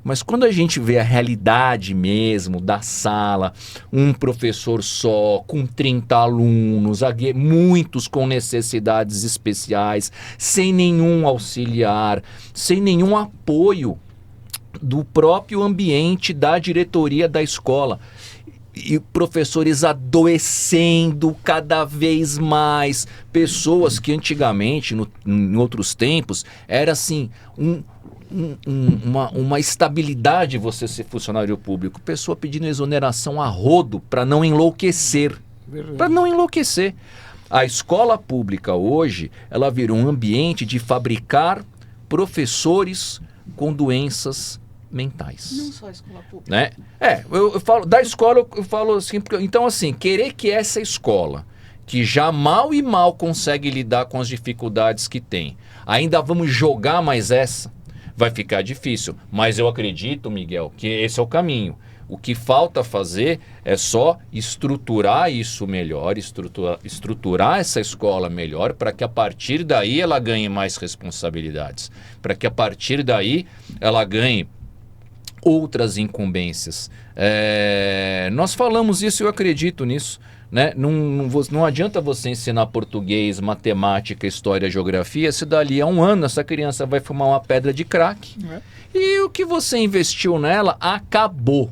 B: Mas quando a gente vê a realidade mesmo da sala, um professor só, com 30 alunos, muitos com necessidades especiais, sem nenhum auxiliar, sem nenhum apoio do próprio ambiente da diretoria da escola, e professores adoecendo cada vez mais, pessoas que antigamente, em outros tempos, era assim, uma estabilidade você ser funcionário público, pessoa pedindo exoneração a rodo para não enlouquecer, A escola pública hoje, ela virou um ambiente de fabricar professores com doenças mentais.
E: Não só a escola pública.
B: Né? Eu falo, da escola eu falo assim, então assim, querer que essa escola, que já mal e mal consegue lidar com as dificuldades que tem, ainda vamos jogar mais essa, vai ficar difícil. Mas eu acredito, Miguel, que esse é o caminho. O que falta fazer é só estruturar isso melhor, estruturar essa escola melhor, para que a partir daí ela ganhe mais responsabilidades, para que a partir daí ela ganhe outras incumbências. Nós falamos isso, eu acredito nisso. Né? Não adianta você ensinar português, matemática, história, geografia, se dali a um ano essa criança vai fumar uma pedra de crack. E o que você investiu nela acabou.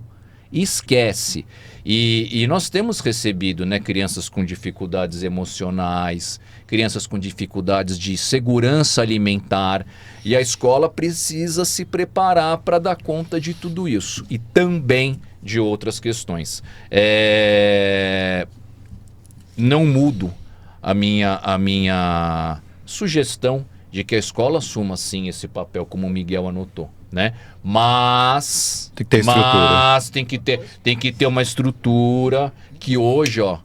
B: Esquece. E nós temos recebido, né, crianças com dificuldades emocionais, crianças com dificuldades de segurança alimentar, e a escola precisa se preparar para dar conta de tudo isso e também de outras questões. Não mudo a minha sugestão de que a escola assuma sim esse papel, como o Miguel anotou, né? Mas
A: tem que ter estrutura.
B: Tem que ter uma estrutura que hoje, ó,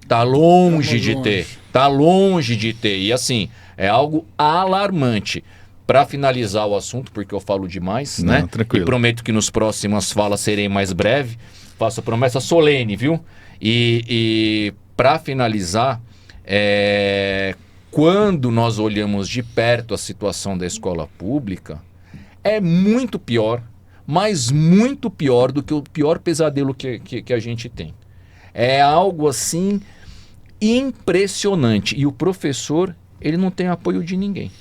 B: tá longe de ter. Tá longe de ter. E assim, é algo alarmante. Para finalizar o assunto, porque eu falo demais, né?
A: Tranquilo.
B: E prometo que nos próximas falas serei mais breve. Faço a promessa solene, viu? E para finalizar, quando nós olhamos de perto a situação da escola pública, é muito pior, mas muito pior do que o pior pesadelo que a gente tem. É algo assim impressionante. E o professor, ele não tem apoio de ninguém.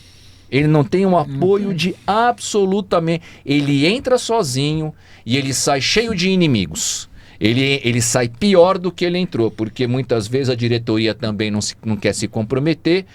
B: Ele não tem um apoio de absolutamente... Ele entra sozinho e ele sai cheio de inimigos. Ele sai pior do que ele entrou, porque muitas vezes a diretoria também não quer se comprometer,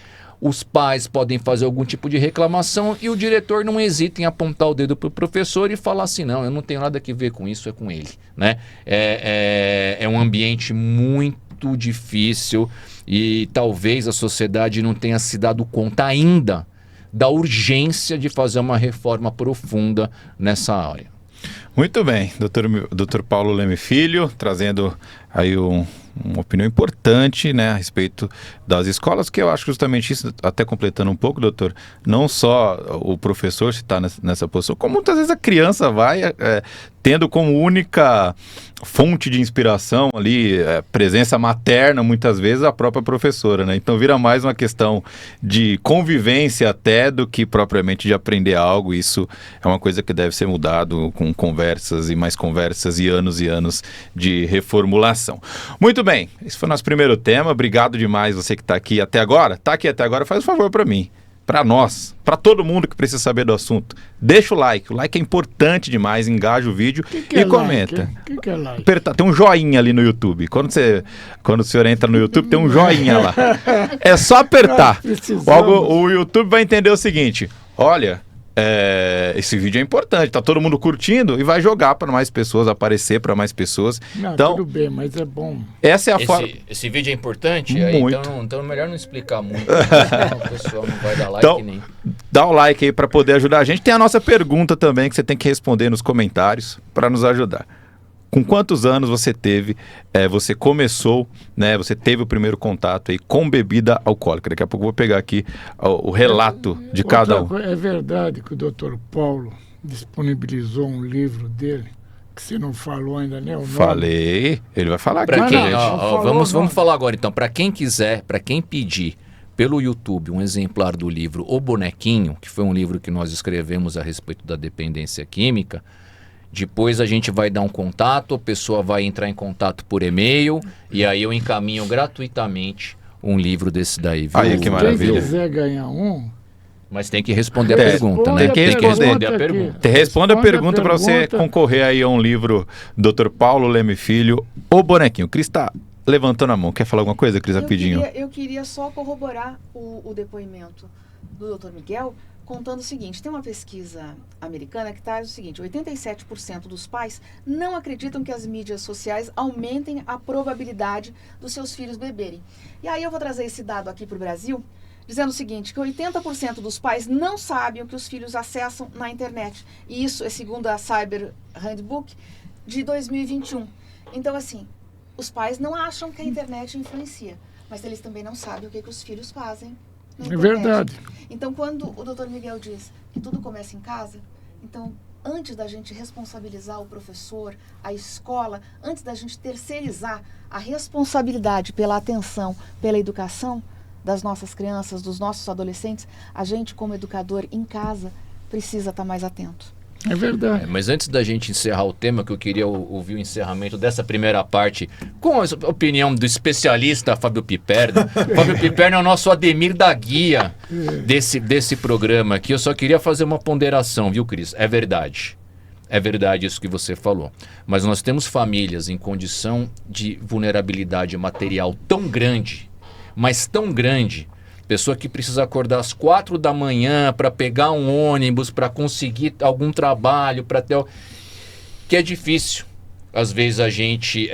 B: os pais podem fazer algum tipo de reclamação e o diretor não hesita em apontar o dedo para o professor e falar assim, não, eu não tenho nada a ver com isso, é com ele. Né? É um ambiente muito difícil e talvez a sociedade não tenha se dado conta ainda da urgência de fazer uma reforma profunda nessa área.
A: Muito bem, Dr. Paulo Leme Filho, trazendo aí uma opinião importante, né, a respeito das escolas, que eu acho justamente isso, até completando um pouco, doutor, não só o professor se está nessa posição, como muitas vezes a criança vai tendo como única fonte de inspiração ali, presença materna, muitas vezes, a própria professora, né? Então vira mais uma questão de convivência até do que propriamente de aprender algo. Isso é uma coisa que deve ser mudado com conversas e mais conversas e anos de reformulação. Muito bem, esse foi o nosso primeiro tema. Obrigado demais você que está aqui até agora. Está aqui até agora, faz um favor para mim. Para nós, para todo mundo que precisa saber do assunto, deixa o like é importante demais, engaja o vídeo e comenta.
C: O que é like?
A: Tem um joinha ali no YouTube, quando o senhor entra no YouTube tem um joinha lá, é só apertar, o YouTube vai entender o seguinte, olha, esse vídeo é importante, tá todo mundo curtindo e vai jogar para mais pessoas, aparecer para mais pessoas.
C: Não,
A: então,
C: tudo bem, mas é bom.
A: Essa é a forma.
B: Esse vídeo é importante?
A: Muito.
B: Então é melhor não explicar muito. O pessoal não vai dar like
A: então,
B: nem.
A: Dá o like aí para poder ajudar a gente. Tem a nossa pergunta também que você tem que responder nos comentários para nos ajudar. Com quantos anos você teve, você começou, né, você teve o primeiro contato aí com bebida alcoólica? Daqui a pouco eu vou pegar aqui o relato de cada um.
C: É verdade que o Dr. Paulo disponibilizou um livro dele, que você não falou ainda, né? O nome.
A: Falei, ele vai falar aqui.
B: Vamos falar agora então, para quem quiser, para quem pedir pelo YouTube um exemplar do livro O Bonequinho, que foi um livro que nós escrevemos a respeito da dependência química. Depois a gente vai dar um contato, a pessoa vai entrar em contato por e-mail e aí eu encaminho gratuitamente um livro desse daí. Viu?
A: Aí, que maravilha.
C: Quem quiser ganhar um...
B: Mas tem que responder a pergunta, né?
A: Tem que responder
B: a pergunta.
A: Responda a pergunta para você concorrer aí a um livro do Dr. Paulo Leme Filho, O Bonequinho. Cris está levantando a mão. Quer falar alguma coisa, Cris, rapidinho?
E: Eu queria só corroborar o depoimento do Dr. Miguel, contando o seguinte, tem uma pesquisa americana que traz o seguinte, 87% dos pais não acreditam que as mídias sociais aumentem a probabilidade dos seus filhos beberem. E aí eu vou trazer esse dado aqui para o Brasil, dizendo o seguinte, que 80% dos pais não sabem o que os filhos acessam na internet. E isso é segundo a Cyber Handbook de 2021. Então, assim, os pais não acham que a internet influencia, mas eles também não sabem o que os filhos fazem.
C: É verdade.
E: Então, quando o Dr. Miguel diz que tudo começa em casa, então antes da gente responsabilizar o professor, a escola, antes da gente terceirizar a responsabilidade pela atenção, pela educação das nossas crianças, dos nossos adolescentes, a gente como educador em casa precisa estar mais atento.
C: É verdade.
B: Mas antes da gente encerrar o tema, que eu queria ouvir o encerramento dessa primeira parte, com a opinião do especialista Fábio Piperno. Fábio Piperno é o nosso Ademir da Guia desse programa aqui. Eu só queria fazer uma ponderação, viu, Cris? É verdade. É verdade isso que você falou. Mas nós temos famílias em condição de vulnerabilidade material tão grande, mas tão grande, pessoa que precisa acordar às 4 da manhã para pegar um ônibus, para conseguir algum trabalho, para ter... que é difícil. Às vezes a gente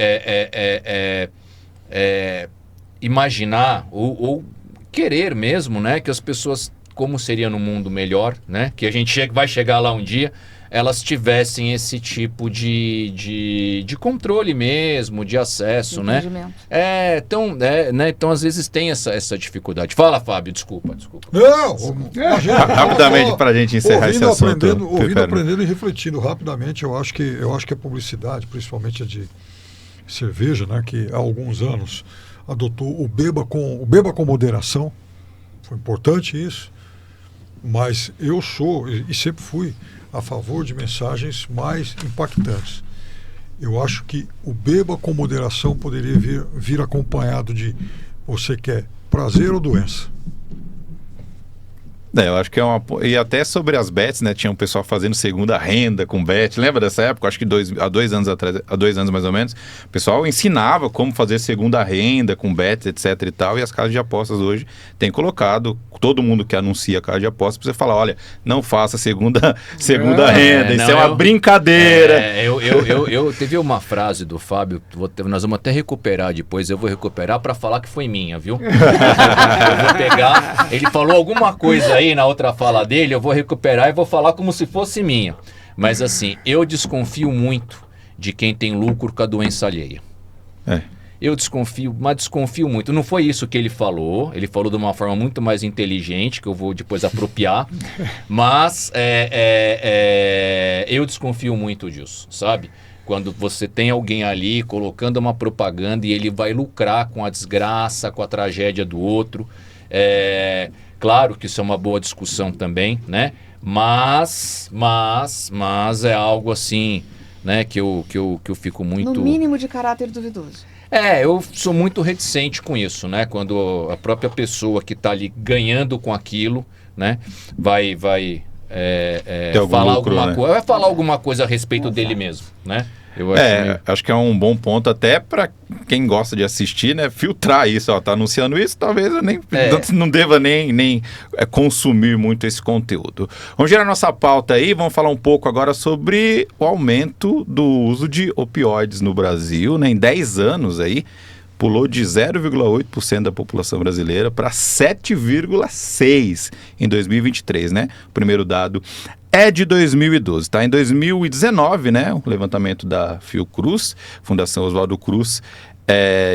B: imaginar ou querer mesmo, né, que as pessoas, como seria no mundo melhor, né, que a gente vai chegar lá um dia, elas tivessem esse tipo de controle mesmo, de acesso, né? Então às vezes tem essa dificuldade. Fala, Fábio, desculpa.
D: Não,
A: rapidamente para a gente encerrar esse assunto.
D: Ouvindo, aprendendo e refletindo rapidamente, eu acho que a publicidade, principalmente a de cerveja, né, que há alguns anos adotou o beba com moderação, foi importante isso, mas eu sou e sempre fui a favor de mensagens mais impactantes. Eu acho que o beba com moderação poderia vir acompanhado de você quer prazer ou doença.
A: Eu acho que é uma... E até sobre as bets, né? Tinha um pessoal fazendo segunda renda com bet. Lembra dessa época? Acho que há 2 anos atrás, há 2 anos mais ou menos, o pessoal ensinava como fazer segunda renda com bets, etc e tal. E as casas de apostas hoje têm colocado, todo mundo que anuncia a casa de apostas, precisa falar, olha, não faça segunda renda, isso é uma brincadeira.
B: Eu teve uma frase do Fábio, nós vamos até recuperar depois, eu vou recuperar para falar que foi minha, viu? Eu vou pegar, ele falou alguma coisa aí na outra fala dele, eu vou recuperar e vou falar como se fosse minha. Mas assim, eu desconfio muito de quem tem lucro com a doença alheia. Eu desconfio muito. Não foi isso que ele falou de uma forma muito mais inteligente, que eu vou depois apropriar, mas eu desconfio muito disso, sabe? Quando você tem alguém ali colocando uma propaganda e ele vai lucrar com a desgraça, com a tragédia do outro. Claro que isso é uma boa discussão também, né? Mas é algo assim, né, que eu fico muito...
E: No mínimo de caráter duvidoso.
B: Eu sou muito reticente com isso, né? Quando a própria pessoa que está ali ganhando com aquilo, né, vai falar
A: lucro,
B: alguma
A: né?
B: coisa, vai falar alguma coisa a respeito dele mesmo, né?
A: Acho que é um bom ponto até para quem gosta de assistir, né? Filtrar isso, tá anunciando isso, talvez eu não deva nem consumir muito esse conteúdo. Vamos girar nossa pauta aí, vamos falar um pouco agora sobre o aumento do uso de opioides no Brasil, né? Em 10 anos aí, pulou de 0,8% da população brasileira para 7,6% em 2023, né? O primeiro dado é de 2012, tá? Em 2019, né, o levantamento da Fiocruz, Fundação Oswaldo Cruz,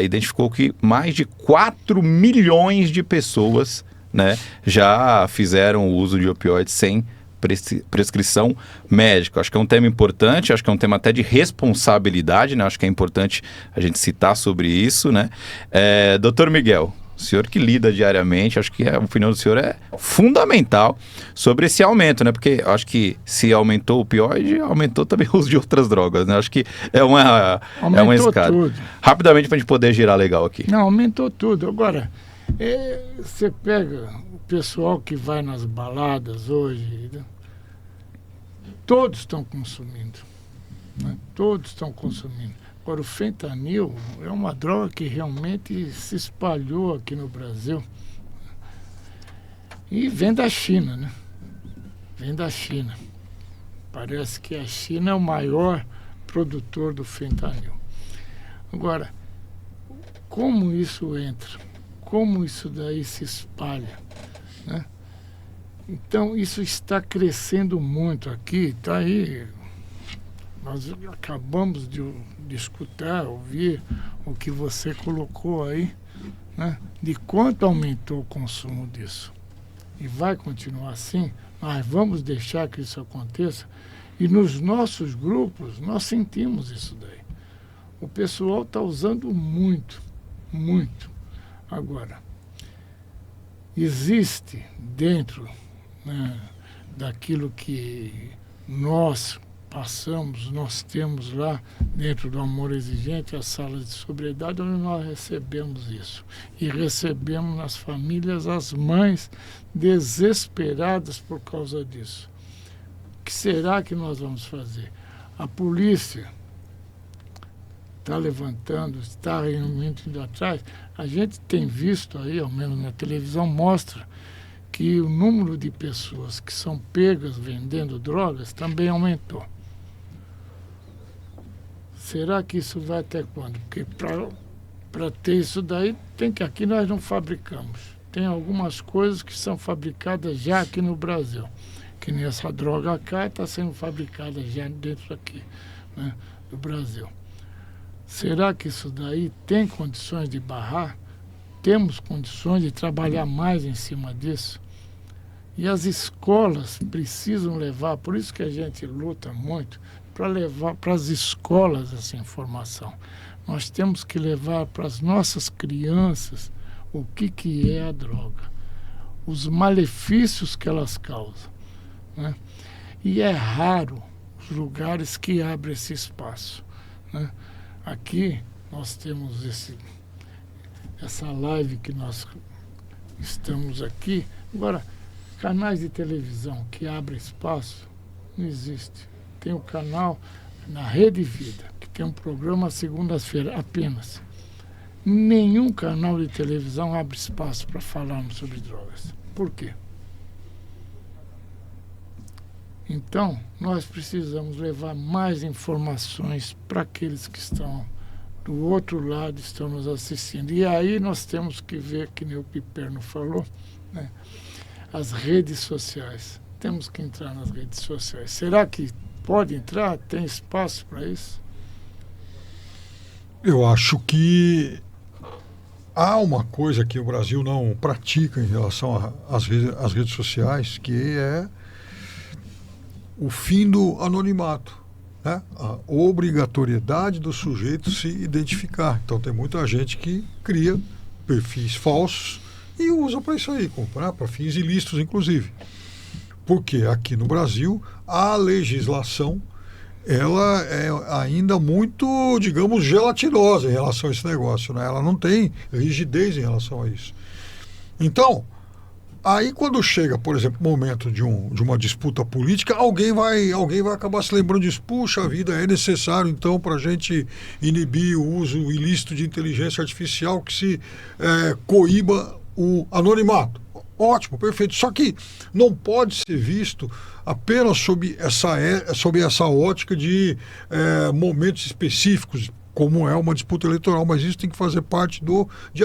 A: identificou que mais de 4 milhões de pessoas, né, já fizeram o uso de opioides sem prescrição médica. Acho que é um tema importante, acho que é um tema até de responsabilidade, né? Acho que é importante a gente citar sobre isso, né? Doutor Miguel, o senhor que lida diariamente, acho que a opinião do senhor é fundamental sobre esse aumento, né? Porque acho que se aumentou o opioide, aumentou também o uso de outras drogas, né? Acho que é uma escada. Tudo. Rapidamente para a gente poder girar legal aqui.
C: Não, aumentou tudo. Agora, você pega o pessoal que vai nas baladas hoje, né? Todos estão consumindo, né? Todos estão consumindo. Agora, o fentanil é uma droga que realmente se espalhou aqui no Brasil e vem da China, né? Vem da China. Parece que a China é o maior produtor do fentanil. Agora, como isso entra? Como isso daí se espalha, né? Então, isso está crescendo muito aqui, está aí. Nós acabamos de escutar, ouvir o que você colocou aí, né, de quanto aumentou o consumo disso. E vai continuar assim, mas vamos deixar que isso aconteça. E nos nossos grupos, nós sentimos isso daí. O pessoal está usando muito, muito. Agora, existe dentro, né, daquilo que nós passamos, nós temos lá dentro do Amor Exigente, as salas de sobriedade, onde nós recebemos isso. E recebemos nas famílias as mães desesperadas por causa disso. O que será que nós vamos fazer? A polícia está levantando, está realmente indo atrás. A gente tem visto aí, ao menos na televisão, mostra que o número de pessoas que são pegas vendendo drogas também aumentou. Será que isso vai até quando? Porque para ter isso daí, tem que aqui nós não fabricamos. Tem algumas coisas que são fabricadas já aqui no Brasil. Que nem essa droga cá está sendo fabricada já dentro aqui, né, do Brasil. Será que isso daí tem condições de barrar? Temos condições de trabalhar mais em cima disso? E as escolas precisam levar, por isso que a gente luta muito, para levar para as escolas essa informação. Nós temos que levar para as nossas crianças o que é a droga, os malefícios que elas causam, né? E é raro os lugares que abrem esse espaço, né? Aqui nós temos essa live que nós estamos aqui. Agora, canais de televisão que abrem espaço, não existe. Tem o canal na Rede Vida, que tem um programa às segundas-feiras apenas. Nenhum canal de televisão abre espaço para falarmos sobre drogas. Por quê? Então, nós precisamos levar mais informações para aqueles que estão do outro lado, estão nos assistindo. E aí nós temos que ver, que nem o Piperno falou, né, as redes sociais. Temos que entrar nas redes sociais. Será que pode entrar? Tem espaço para isso?
D: Eu acho que há uma coisa que o Brasil não pratica em relação às redes sociais, que é o fim do anonimato, né? A obrigatoriedade do sujeito se identificar. Então tem muita gente que cria perfis falsos e usa para isso aí, para fins ilícitos, inclusive. Porque aqui no Brasil a legislação ela é ainda muito, digamos, gelatinosa em relação a esse negócio, né? Ela não tem rigidez em relação a isso. Então, aí quando chega, por exemplo, o momento de uma disputa política, alguém vai acabar se lembrando disso. Puxa vida, é necessário então para a gente inibir o uso ilícito de inteligência artificial que se coíba o anonimato. Ótimo, perfeito. Só que não pode ser visto apenas sob essa ótica de momentos específicos, como é uma disputa eleitoral, mas isso tem que fazer parte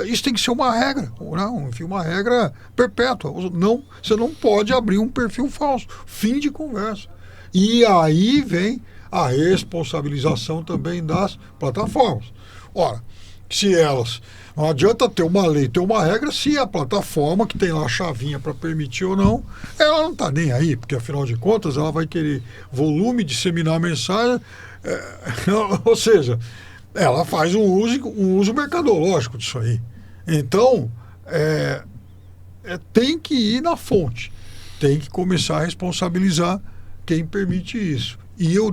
D: isso tem que ser uma regra, não, enfim, uma regra perpétua. Não, você não pode abrir um perfil falso. Fim de conversa. E aí vem a responsabilização também das plataformas. Ora, se elas... Não adianta ter uma lei, ter uma regra, se a plataforma, que tem lá a chavinha para permitir ou não, ela não está nem aí, porque afinal de contas ela vai querer volume, disseminar a mensagem, ou seja, ela faz um uso mercadológico disso aí. Então, tem que ir na fonte, tem que começar a responsabilizar quem permite isso. E eu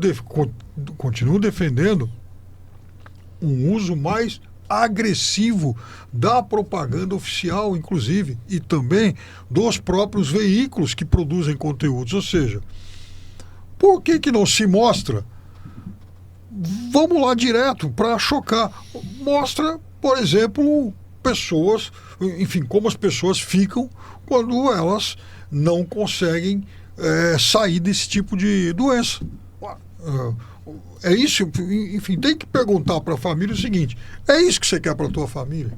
D: continuo defendendo um uso mais agressivo da propaganda oficial, inclusive, e também dos próprios veículos que produzem conteúdos. Ou seja, por que não se mostra? Vamos lá direto para chocar. Mostra, por exemplo, pessoas, enfim, como as pessoas ficam quando elas não conseguem sair desse tipo de doença. É isso, enfim, tem que perguntar para a família o seguinte: é isso que você quer para a tua família?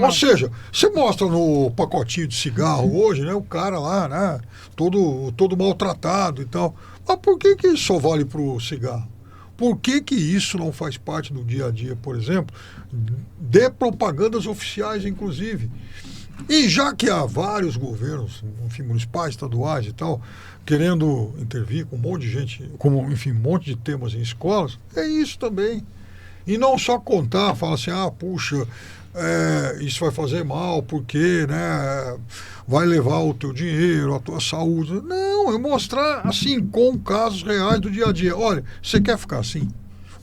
D: Ou seja, você mostra no pacotinho de cigarro hoje, né, o cara lá, né, todo maltratado e tal. Mas por que só vale para o cigarro? Por que isso não faz parte do dia a dia, por exemplo, de propagandas oficiais, inclusive? E já que há vários governos, enfim, municipais, estaduais e tal, querendo intervir com um monte de gente, com, enfim, um monte de temas em escolas, é isso também. E não só contar, falar assim, puxa, isso vai fazer mal, porque, né, vai levar o teu dinheiro, a tua saúde. Não, é mostrar, assim, com casos reais do dia a dia. Olha, você quer ficar assim?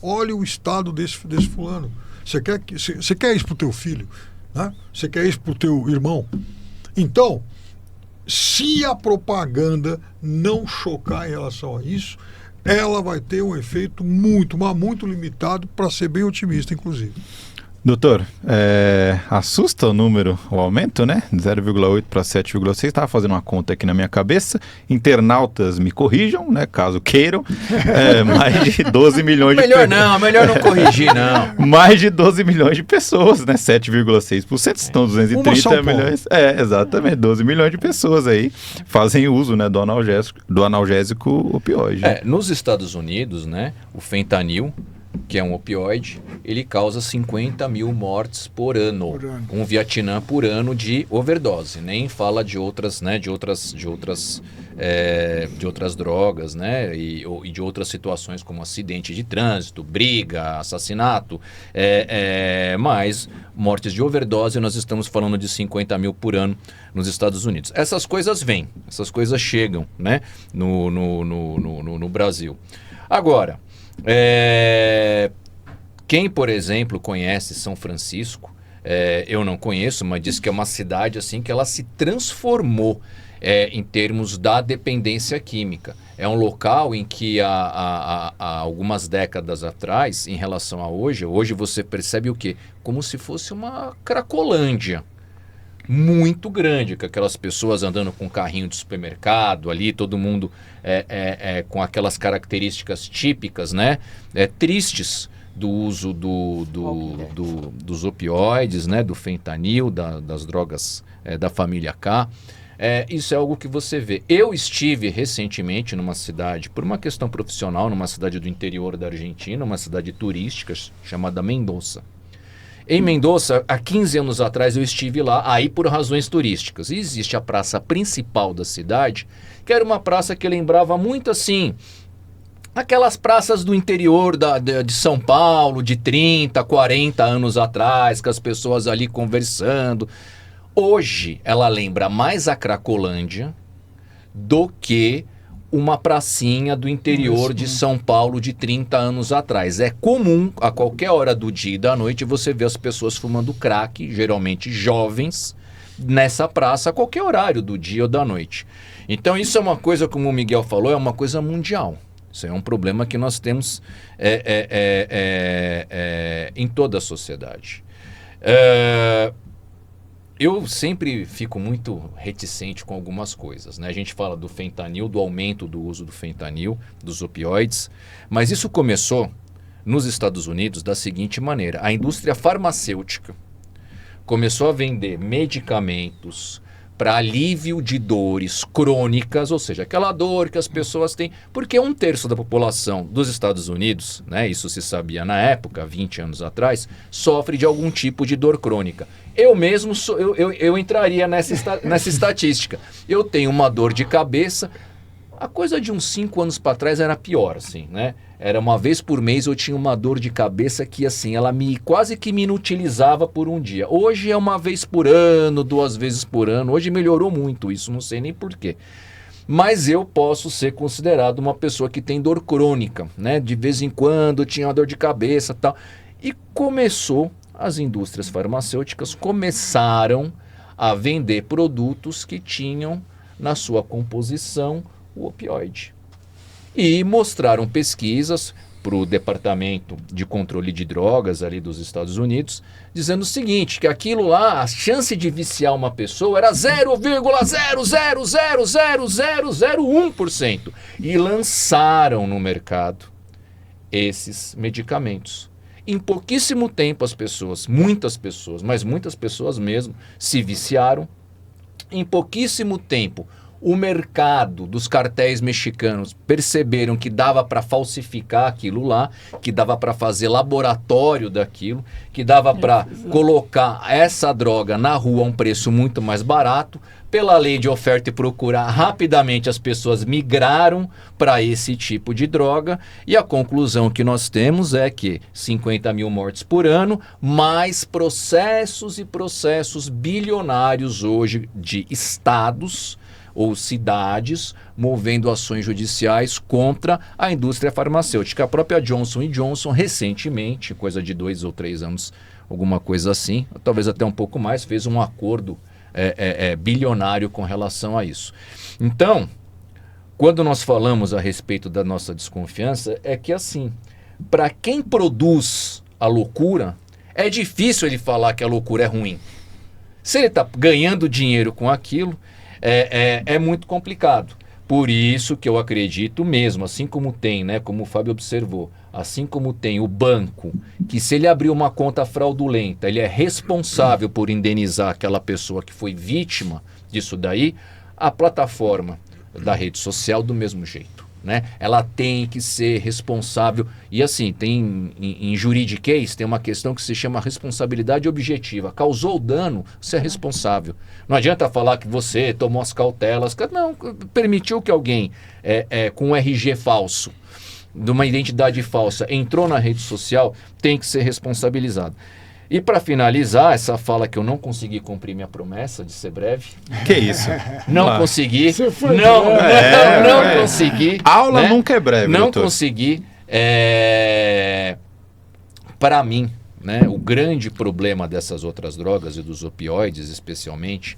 D: Olha o estado desse fulano. Você quer isso pro teu filho? Né? Você quer isso pro teu irmão? Então, se a propaganda não chocar em relação a isso, ela vai ter um efeito muito limitado, para ser bem otimista, inclusive.
A: Doutor, assusta o aumento, né? 0,8 para 7,6. Estava fazendo uma conta aqui na minha cabeça. Internautas me corrijam, né? Caso queiram. Mais de 12 milhões de pessoas.
B: Melhor não corrigir, não.
A: Mais de 12 milhões de pessoas, né? 7,6%, estão 230 milhões. Exatamente. 12 milhões de pessoas aí fazem uso, né, do analgésico opioide.
B: Nos Estados Unidos, né, o fentanil, que é um opioide, ele causa 50 mil mortes por ano. Um Vietnã por ano de overdose. Nem fala de outras, né, de outras drogas, né, e de outras situações como acidente de trânsito, briga, assassinato. Mas mortes de overdose, nós estamos falando de 50 mil por ano nos Estados Unidos. Essas coisas vêm, essas coisas chegam, né, no Brasil. Agora, quem, por exemplo, conhece São Francisco, eu não conheço, mas diz que é uma cidade assim que ela se transformou em termos da dependência química. É um local em que há algumas décadas atrás, em relação a hoje você percebe o quê? Como se fosse uma Cracolândia muito grande, com aquelas pessoas andando com carrinho de supermercado ali, todo mundo com aquelas características típicas, né? Tristes do uso dos opioides, né? Do fentanil, das drogas da família K. Isso é algo que você vê. Eu estive recentemente numa cidade, por uma questão profissional, numa cidade do interior da Argentina, uma cidade turística chamada Mendoza. Em Mendoza, há 15 anos atrás, eu estive lá, aí por razões turísticas. E existe a praça principal da cidade, que era uma praça que lembrava muito assim, aquelas praças do interior de São Paulo, de 30, 40 anos atrás, com as pessoas ali conversando. Hoje, ela lembra mais a Cracolândia do que uma pracinha do interior de São Paulo de 30 anos atrás. É comum, a qualquer hora do dia e da noite, você ver as pessoas fumando crack, geralmente jovens, nessa praça a qualquer horário do dia ou da noite. Então isso é uma coisa, como o Miguel falou, é uma coisa mundial. Isso é um problema que nós temos em toda a sociedade. Eu sempre fico muito reticente com algumas coisas, né? A gente fala do fentanil, do aumento do uso do fentanil, dos opioides, mas isso começou nos Estados Unidos da seguinte maneira. A indústria farmacêutica começou a vender medicamentos para alívio de dores crônicas, ou seja, aquela dor que as pessoas têm, porque 1/3 da população dos Estados Unidos, né, isso se sabia na época, 20 anos atrás, sofre de algum tipo de dor crônica. Eu mesmo eu entraria nessa estatística. Eu tenho uma dor de cabeça. A coisa de uns 5 anos para trás era pior, assim, né? Era uma vez por mês eu tinha uma dor de cabeça que, assim, ela quase que me inutilizava por um dia. Hoje é uma vez por ano, 2 vezes por ano. Hoje melhorou muito isso, não sei nem porquê. Mas eu posso ser considerado uma pessoa que tem dor crônica, né? De vez em quando eu tinha uma dor de cabeça e tal. E as indústrias farmacêuticas começaram a vender produtos que tinham na sua composição o opioide. E mostraram pesquisas para o Departamento de Controle de Drogas ali dos Estados Unidos, dizendo o seguinte, que aquilo lá, a chance de viciar uma pessoa era 0,0000001%. E lançaram no mercado esses medicamentos. Em pouquíssimo tempo as pessoas, muitas pessoas, mas muitas pessoas mesmo, se viciaram. Em pouquíssimo tempo, o mercado dos cartéis mexicanos perceberam que dava para falsificar aquilo lá, que dava para fazer laboratório daquilo, que dava para colocar essa droga na rua a um preço muito mais barato. Pela lei de oferta e procura, rapidamente as pessoas migraram para esse tipo de droga, e a conclusão que nós temos é que 50 mil mortes por ano, mais processos e processos bilionários hoje de estados ou cidades movendo ações judiciais contra a indústria farmacêutica. A própria Johnson & Johnson recentemente, coisa de 2 ou 3 anos, alguma coisa assim, talvez até um pouco mais, fez um acordo bilionário com relação a isso. Então, quando nós falamos a respeito da nossa desconfiança, é que assim, para quem produz a loucura, é difícil ele falar que a loucura é ruim. Se ele está ganhando dinheiro com aquilo, é muito complicado. Por isso que eu acredito mesmo, assim como tem, né, como o Fábio observou, assim como tem o banco, que se ele abrir uma conta fraudulenta, ele é responsável por indenizar aquela pessoa que foi vítima disso daí, a plataforma da rede social do mesmo jeito, né? Ela tem que ser responsável. E assim, tem em juridiquês, tem uma questão que se chama responsabilidade objetiva. Causou dano, você é responsável. Não adianta falar que você tomou as cautelas. Não, permitiu que alguém com um RG falso, de uma identidade falsa, entrou na rede social, tem que ser responsabilizado. E para finalizar, essa fala que eu não consegui cumprir minha promessa de ser breve.
A: Que isso?
B: Não consegui.
C: Você foi
B: Não
C: breve.
B: consegui.
A: Aula
B: né?
A: nunca é breve,
B: Não
A: doutor.
B: consegui. Para mim, né, o grande problema dessas outras drogas e dos opioides, especialmente,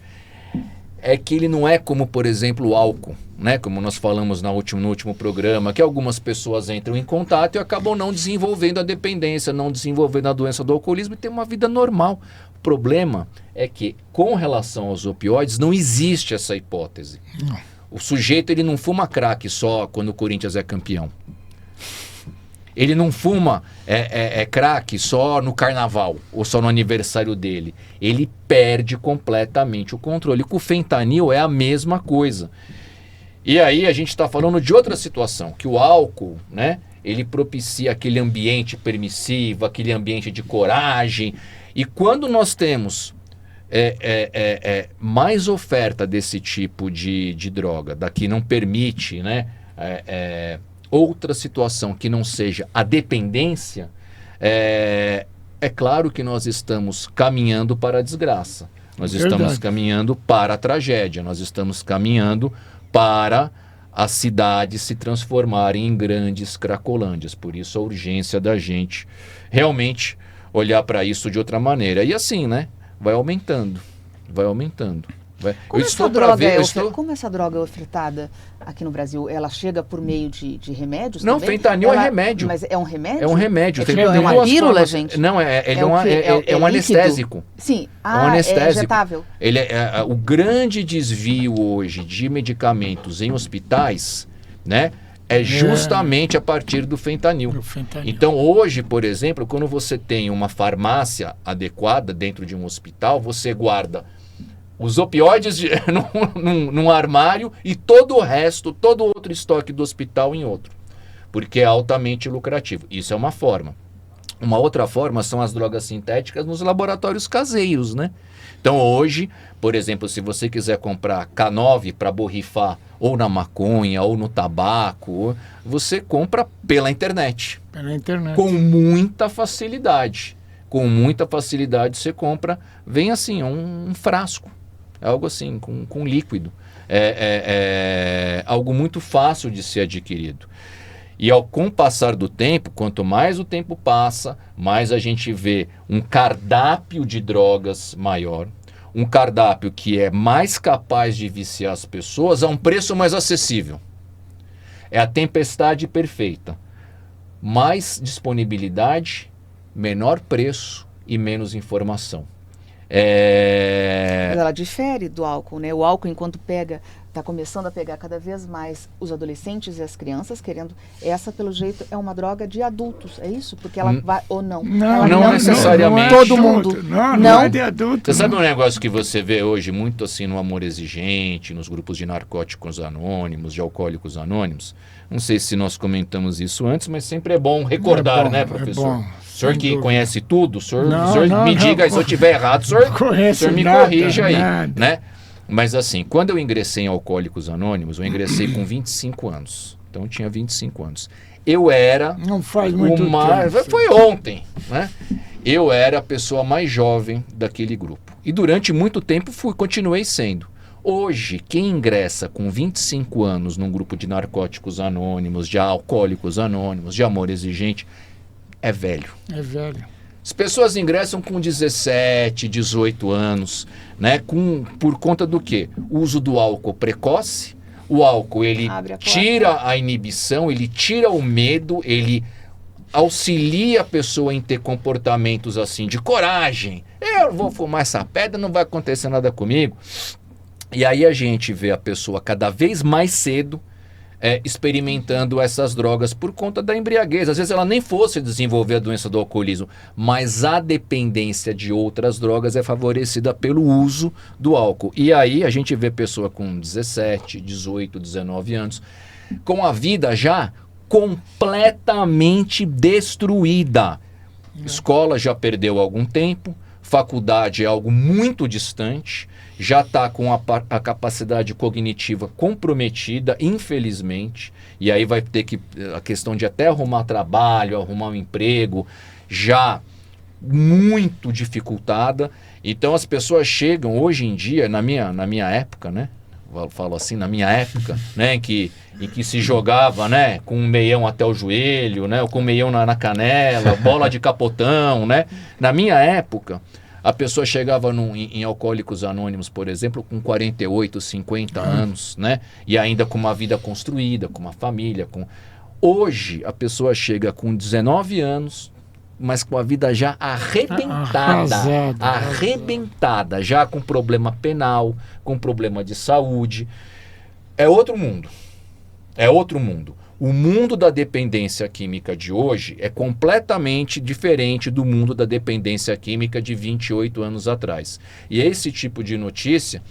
B: é que ele não é como, por exemplo, o álcool, né? Como nós falamos no último programa, que algumas pessoas entram em contato e acabam não desenvolvendo a dependência, não desenvolvendo a doença do alcoolismo e tem uma vida normal. O problema é que, com relação aos opioides, não existe essa hipótese.
C: Não.
B: O sujeito ele não fuma crack só quando o Corinthians é campeão. Ele não fuma crack só no carnaval ou só no aniversário dele. Ele perde completamente o controle. Com o fentanil é a mesma coisa. E aí a gente está falando de outra situação, que o álcool, né, ele propicia aquele ambiente permissivo, aquele ambiente de coragem. E quando nós temos mais oferta desse tipo de droga, daqui não permite, né, outra situação que não seja a dependência, é claro que nós estamos caminhando para a desgraça. Nós estamos caminhando para a tragédia. Nós estamos caminhando para as cidades se transformarem em grandes cracolândias. Por isso a urgência da gente realmente olhar para isso de outra maneira. E assim, né? Vai aumentando. Vai aumentando.
F: Como essa droga é ofertada aqui no Brasil? Ela chega por meio de remédios?
B: Não,
F: também?
B: fentanil é remédio.
F: Mas é um remédio?
B: É um remédio.
F: É uma pílula, gente?
B: Não, ele é um anestésico.
F: Sim,
B: é um anestésico.
F: É injetável.
B: Ele o grande desvio hoje de medicamentos em hospitais, né, é justamente a partir do fentanil. Então hoje, por exemplo, quando você tem uma farmácia adequada dentro de um hospital, você guarda os opioides num armário e todo o resto, todo outro estoque do hospital em outro. Porque é altamente lucrativo. Isso é uma forma. Uma outra forma são as drogas sintéticas nos laboratórios caseiros, né? Então hoje, por exemplo, se você quiser comprar K9 para borrifar ou na maconha ou no tabaco, você compra pela internet.
C: Pela internet.
B: Com muita facilidade. Com muita facilidade você compra, vem assim, um frasco. Algo assim, com líquido. É algo muito fácil de ser adquirido. E com o passar do tempo, quanto mais o tempo passa, mais a gente vê um cardápio de drogas maior, um cardápio que é mais capaz de viciar as pessoas a um preço mais acessível. É a tempestade perfeita. Mais disponibilidade, menor preço e menos informação.
F: Mas ela difere do álcool, né? O álcool, enquanto pega está começando a pegar cada vez mais os adolescentes e as crianças querendo. Essa, pelo jeito, é uma droga de adultos, é isso? Porque ela vai ou não?
C: Não,
B: não necessariamente.
C: Não é
F: Todo mundo.
C: Não é de adulto.
B: Você sabe um negócio que você vê hoje muito assim no Amor Exigente, nos grupos de narcóticos anônimos, de alcoólicos anônimos? Não sei se nós comentamos isso antes, mas sempre é bom recordar, né, professor?
C: Bom,
B: o senhor que
C: dúvida.
B: Conhece tudo, o senhor,
C: Não,
B: me diga aí se eu estiver errado, o senhor me
C: nada,
B: corrija aí,
C: nada.
B: né? Mas assim, quando eu ingressei em Alcoólicos Anônimos, eu ingressei com 25 anos. Então eu tinha 25 anos. Eu era
C: Não faz muito tempo.
B: Foi ontem, né? Eu era a pessoa mais jovem daquele grupo. E durante muito tempo continuei sendo. Hoje, quem ingressa com 25 anos num grupo de narcóticos anônimos, de alcoólicos anônimos, de amor exigente, é velho.
C: É velho.
B: As pessoas ingressam com 17, 18 anos, né? Por conta do quê? O uso do álcool precoce. O álcool, ele tira a inibição, ele tira o medo, ele auxilia a pessoa em ter comportamentos assim de coragem. Eu vou fumar essa pedra, não vai acontecer nada comigo. E aí a gente vê a pessoa cada vez mais cedo experimentando essas drogas por conta da embriaguez. Às vezes ela nem fosse desenvolver a doença do alcoolismo, mas a dependência de outras drogas é favorecida pelo uso do álcool. E aí a gente vê pessoa com 17, 18, 19 anos, com a vida já completamente destruída. Escola já perdeu algum tempo, faculdade é algo muito distante, já está com a capacidade cognitiva comprometida, infelizmente, e aí vai ter a questão de até arrumar trabalho, arrumar um emprego, já muito dificultada. Então as pessoas chegam hoje em dia, na minha época, né? Falo assim, na minha época, né? Em que se jogava, né? Com um meião até o joelho, né? Ou com um meião na canela, bola de capotão, né? Na minha época, a pessoa chegava em Alcoólicos Anônimos, por exemplo, com 48, 50 anos, né? E ainda com uma vida construída, com uma família. Hoje, a pessoa chega com 19 anos, mas com a vida já arrebentada, já com problema penal, com problema de saúde. É outro mundo. É outro mundo. O mundo da dependência química de hoje é completamente diferente do mundo da dependência química de 28 anos atrás. E esse tipo de notícia,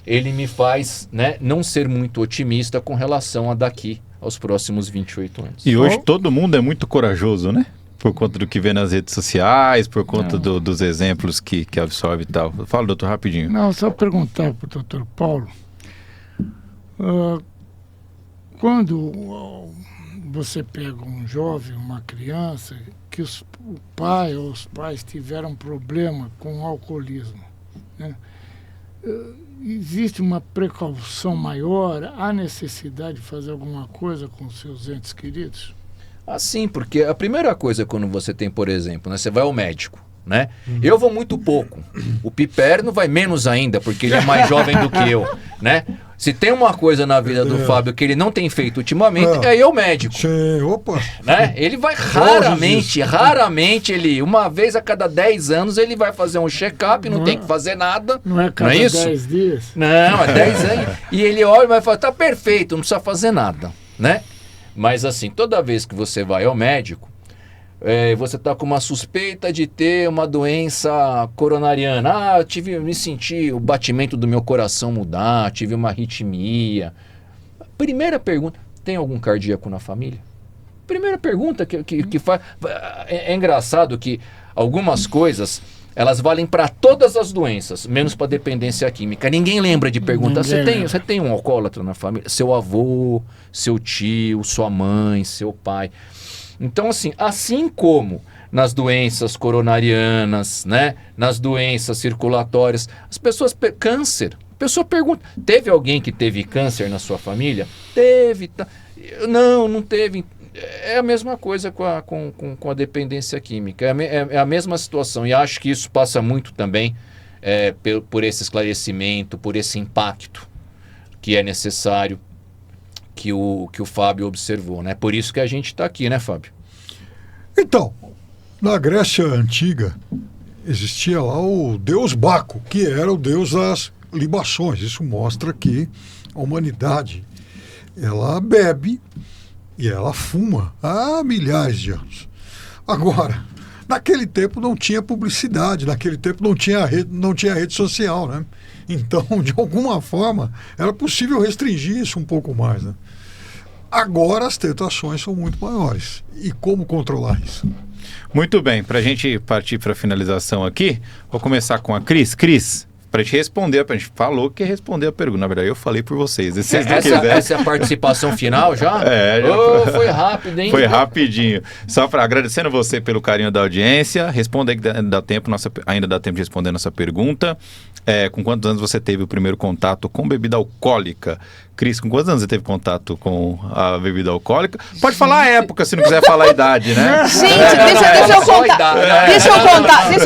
B: ele me faz, né, não ser muito otimista com relação a daqui aos próximos 28 anos.
A: E hoje todo mundo é muito corajoso, né? Por conta do que vê nas redes sociais, por conta dos exemplos que absorve e tal. Fala, doutor, rapidinho.
C: Não, só perguntar para o doutor Paulo. Quando você pega um jovem, uma criança, que o pai ou os pais tiveram problema com o alcoolismo, né? Existe uma precaução maior? Há necessidade de fazer alguma coisa com os seus entes queridos?
B: Assim, porque a primeira coisa quando você tem, por exemplo, né, você vai ao médico, né? Eu vou muito pouco. O Piperno vai menos ainda, porque ele é mais jovem do que eu, né? Se tem uma coisa na vida do Fábio que ele não tem feito ultimamente, é ir ao médico.
D: Sim, opa.
B: Né? Ele vai raramente, ele, uma vez a cada 10 anos, ele vai fazer um check-up, não tem que fazer nada.
C: Não é cada 10 dias?
B: Não, é 10 anos. E ele olha e vai falar, tá perfeito, não precisa fazer nada, né? Mas assim, toda vez que você vai ao médico, você está com uma suspeita de ter uma doença coronariana. Me senti o batimento do meu coração mudar, tive uma arritmia. Primeira pergunta, tem algum cardíaco na família? Primeira pergunta que faz. É engraçado que algumas coisas, elas valem para todas as doenças, menos para dependência química. Ninguém lembra de perguntar, você tem um alcoólatra na família? Seu avô, seu tio, sua mãe, seu pai. Então, assim como nas doenças coronarianas, né, nas doenças circulatórias, as pessoas... Câncer. A pessoa pergunta, teve alguém que teve câncer na sua família? Teve. Não teve. É a mesma coisa com a dependência química. É a mesma situação. E acho que isso passa muito também por esse esclarecimento, por esse impacto que é necessário que o Fábio observou, né? Por isso que a gente está aqui, né, Fábio?
D: Então, na Grécia Antiga, existia lá o deus Baco, que era o deus das libações. Isso mostra que A humanidade, ela bebe e ela fuma há milhares de anos. Agora, naquele tempo não tinha publicidade, naquele tempo não tinha rede social, né? Então, de alguma forma, era possível restringir isso um pouco mais, né? Agora as tentações são muito maiores. E como controlar isso?
A: Muito bem, para a gente partir para a finalização aqui, vou começar com a Cris. Cris, para te responder, a gente falou que ia responder a pergunta. Na verdade, eu falei por vocês. Se vocês não quiserem...
B: Essa é a participação final já?
A: Já
B: foi rápido, hein?
A: Foi rapidinho. Só para agradecendo você pelo carinho da audiência. Responda aí que dá tempo, ainda dá tempo de responder a nossa pergunta. Com quantos anos você teve o primeiro contato com bebida alcoólica? Cris, com quantos anos você teve contato com a bebida alcoólica? Pode falar a época, se não quiser falar a idade, né?
F: Gente, deixa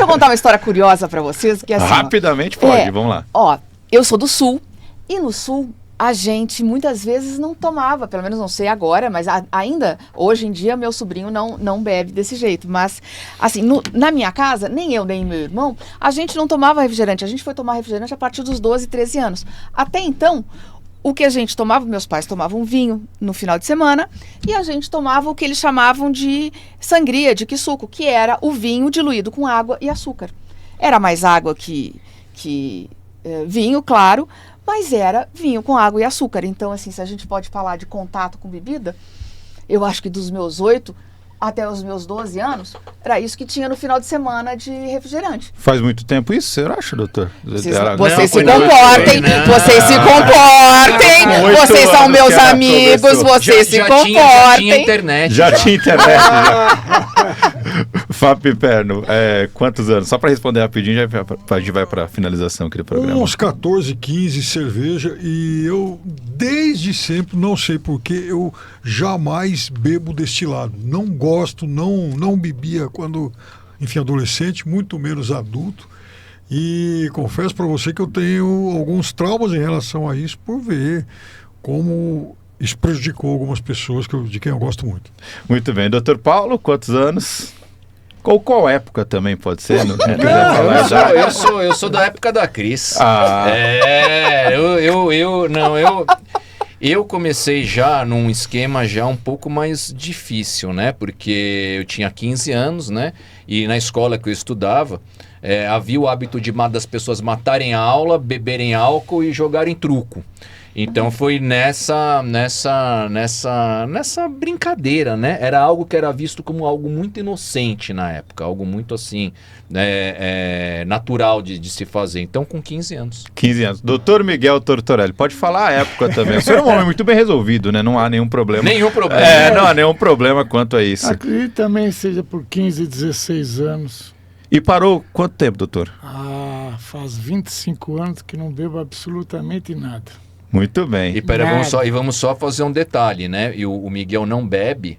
F: eu contar uma história curiosa para vocês. Que, assim,
A: rapidamente pode, vamos lá.
F: Ó, eu sou do Sul, e no Sul a gente muitas vezes não tomava, pelo menos não sei agora, mas ainda hoje em dia meu sobrinho não bebe desse jeito. Mas, assim, na minha casa, nem eu nem meu irmão, a gente não tomava refrigerante. A gente foi tomar refrigerante a partir dos 12, 13 anos. Até então, o que a gente tomava, meus pais tomavam vinho no final de semana, e a gente tomava o que eles chamavam de sangria, de quisuco, que era o vinho diluído com água e açúcar. Era mais água que vinho, claro, mas era vinho com água e açúcar. Então, assim, se a gente pode falar de contato com bebida, eu acho que dos meus 8 até os meus 12 anos, era isso que tinha no final de semana de refrigerante.
A: Faz muito tempo isso, você acha, doutor?
F: Vocês se comportem, vocês são meus amigos, vocês se comportem.
B: Já tinha internet.
A: Já tinha internet, já. Fábio Piperno, quantos anos? Só para responder rapidinho, a gente vai para a finalização aqui do programa.
D: Uns 14, 15, cerveja, e eu, desde sempre, não sei porquê, eu jamais bebo destilado. Não gosto, não bebia quando, enfim, adolescente, muito menos adulto. E confesso para você que eu tenho alguns traumas em relação a isso, por ver como isso prejudicou algumas pessoas de quem eu gosto muito.
A: Muito bem. Doutor Paulo, quantos anos? Qual época também pode ser?
B: Eu sou da época da Cris. Eu comecei já num esquema já um pouco mais difícil, né? Porque eu tinha 15 anos, né? E na escola que eu estudava, havia o hábito das pessoas matarem a aula, beberem álcool e jogarem truco. Então foi nessa brincadeira, né? Era algo que era visto como algo muito inocente na época, algo muito assim, natural de se fazer. Então com 15 anos.
A: 15 anos. Doutor Miguel Tortorelli, pode falar a época também. O senhor é um homem muito bem resolvido, né? Não há nenhum problema. Não há nenhum problema quanto a isso.
C: Acredito também seja por 15, 16 anos.
A: E parou quanto tempo, doutor?
C: Faz 25 anos que não bebo absolutamente nada.
A: Muito bem.
B: E vamos só fazer um detalhe, né? E o Miguel não bebe,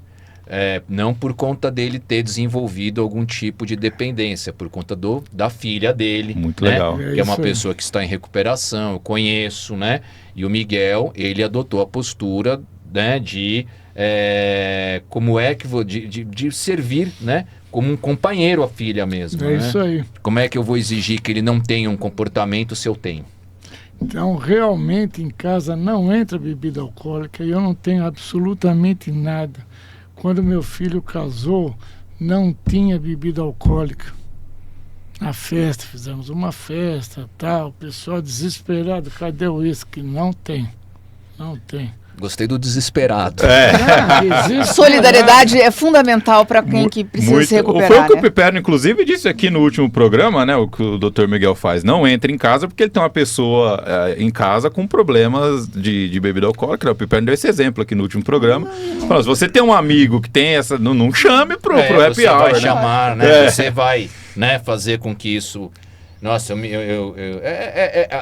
B: não por conta dele ter desenvolvido algum tipo de dependência, por conta da filha dele.
A: Muito legal.
B: Que é uma pessoa que está em recuperação, eu conheço, né? E o Miguel, ele adotou a postura, né, de servir, né? Como um companheiro à filha mesmo.
C: É isso aí.
B: Como é que eu vou exigir que ele não tenha um comportamento se eu tenho?
C: Então, realmente, em casa não entra bebida alcoólica e eu não tenho absolutamente nada. Quando meu filho casou, não tinha bebida alcoólica. Na festa, fizemos uma festa, tal, o pessoal desesperado, cadê o uísque? Não tem.
B: Gostei do desesperado.
F: Solidariedade é fundamental para quem que precisa se recuperar.
A: Foi o que o Piperno, inclusive, disse aqui no último programa, né? O que o Dr. Miguel faz. Não entra em casa porque ele tem uma pessoa em casa com problemas de bebida alcoólica. O Piperno deu esse exemplo aqui no último programa. Falou, se você tem um amigo que tem essa... Não chame pro happy hour.
B: Você vai chamar, né? Você vai, né, fazer com que isso... Nossa,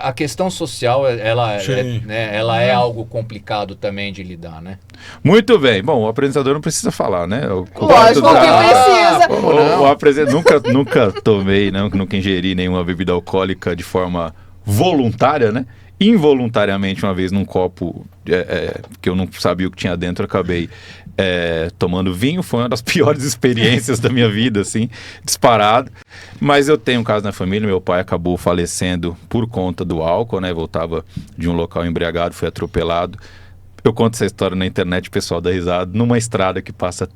B: a questão social, ela é algo complicado também de lidar, né?
A: Muito bem. Bom, o apresentador não precisa falar, né?
F: Lógico que precisa.
A: O apresentador nunca tomei, nunca ingeri nenhuma bebida alcoólica de forma voluntária, né? Involuntariamente, uma vez num copo que eu não sabia o que tinha dentro, acabei tomando vinho. Foi uma das piores experiências da minha vida, assim, disparado. Mas eu tenho um caso na família, meu pai acabou falecendo por conta do álcool, né? Voltava de um local embriagado, foi atropelado. Eu conto essa história na internet, o pessoal dá risada, numa estrada que passa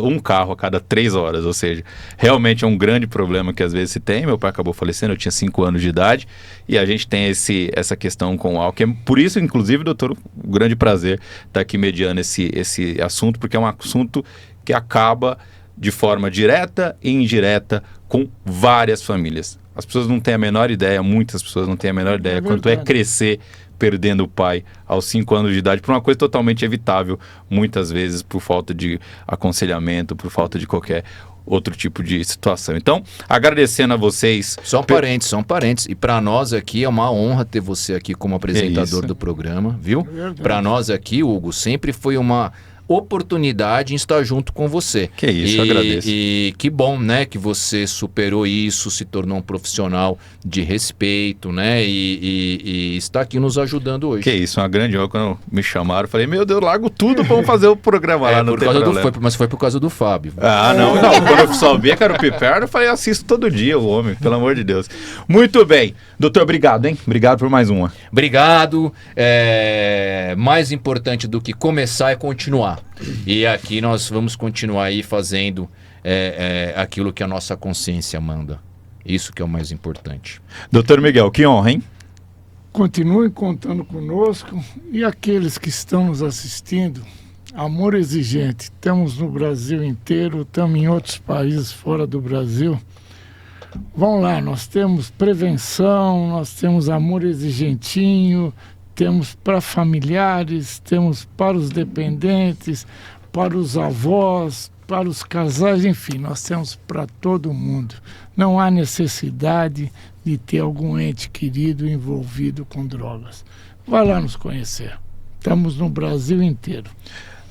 A: um carro a cada 3 horas, ou seja, realmente é um grande problema que às vezes se tem. Meu pai acabou falecendo, eu tinha 5 anos de idade, e a gente tem essa questão com o álcool. Por isso, inclusive, doutor, um grande prazer estar aqui mediando esse assunto, porque é um assunto que acaba de forma direta e indireta com várias famílias. As pessoas não têm a menor ideia, muitas pessoas não têm a menor ideia quanto é crescer perdendo o pai aos 5 anos de idade, por uma coisa totalmente evitável, muitas vezes por falta de aconselhamento, por falta de qualquer outro tipo de situação. Então, agradecendo a vocês...
B: Só um parênteses. E para nós aqui é uma honra ter você aqui como apresentador do programa, viu? Para nós aqui, Hugo, sempre foi uma oportunidade em estar junto com você.
A: Que isso, eu agradeço.
B: E que bom, né, que você superou isso, se tornou um profissional de respeito, né, e está aqui nos ajudando hoje.
A: Que isso, uma grande honra. Quando me chamaram, eu falei, meu Deus, largo tudo, vamos fazer o programa lá no
B: Mas foi por causa do Fábio.
A: Não, quando eu sabia que era o Piperno, eu falei, assisto todo dia o homem, pelo amor de Deus. Muito bem. Doutor, obrigado, hein? Obrigado por mais uma.
B: Obrigado. Mais importante do que começar é continuar. E aqui nós vamos continuar aí fazendo aquilo que a nossa consciência manda. Isso que é o mais importante.
A: Doutor Miguel, que honra, hein?
C: Continuem contando conosco e aqueles que estão nos assistindo, amor exigente. Estamos no Brasil inteiro, estamos em outros países fora do Brasil. Vão lá, nós temos prevenção, nós temos amor exigentinho, temos para familiares, temos para os dependentes, para os avós, para os casais, enfim, nós temos para todo mundo. Não há necessidade de ter algum ente querido envolvido com drogas. Vai lá nos conhecer. Estamos no Brasil inteiro.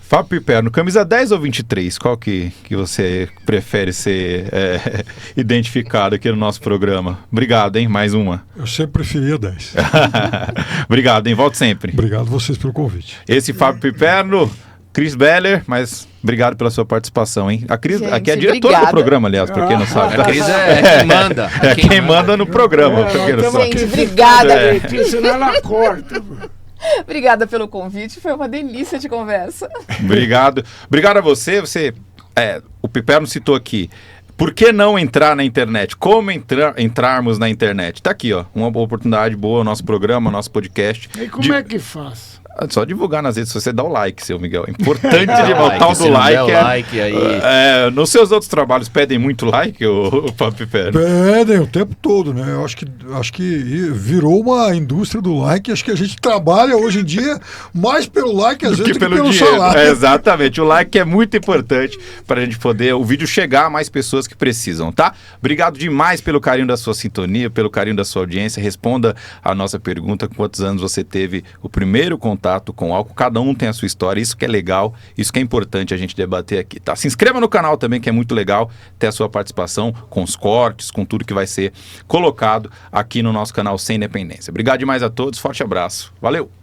A: Fábio Piperno, camisa 10 ou 23? Qual que você prefere ser identificado aqui no nosso programa? Obrigado, hein? Mais uma.
D: Eu sempre preferia 10.
A: Obrigado, hein? Volte sempre.
D: Obrigado a vocês pelo convite.
A: Esse Fábio Piperno, Cris Beller, mas obrigado pela sua participação, hein? A Cris aqui é a diretora do programa, aliás, para quem não sabe.
B: A Cris é quem manda.
A: É quem manda no programa, para quem não sabe.
F: Gente, obrigada.
C: Senão ela corta.
F: Obrigada pelo convite, foi uma delícia de conversa.
A: Obrigado. Obrigado a você. O Piperno citou aqui. Por que não entrar na internet? Como entrarmos na internet? Tá aqui, ó, uma oportunidade boa, nosso programa, nosso podcast.
C: E como é que faz?
A: Só divulgar nas redes sociais, você dá o like, seu Miguel. É importante de botar o do like.
B: Aí.
A: Nos seus outros trabalhos pedem muito like, o Fábio Piperno?
D: Pedem o tempo todo, né? Eu acho que virou uma indústria do like. Acho que a gente trabalha hoje em dia mais pelo like, às vezes, do que pelo
A: dinheiro.
D: salário.
A: Exatamente. O like é muito importante para a gente poder o vídeo chegar a mais pessoas que precisam, tá? Obrigado demais pelo carinho da sua sintonia, pelo carinho da sua audiência. Responda a nossa pergunta: quantos anos você teve o primeiro contato com álcool? Cada um tem a sua história, isso que é legal, isso que é importante a gente debater aqui, tá? Se inscreva no canal também, que é muito legal ter a sua participação com os cortes, com tudo que vai ser colocado aqui no nosso canal Sem Dependência. Obrigado demais a todos, forte abraço, valeu!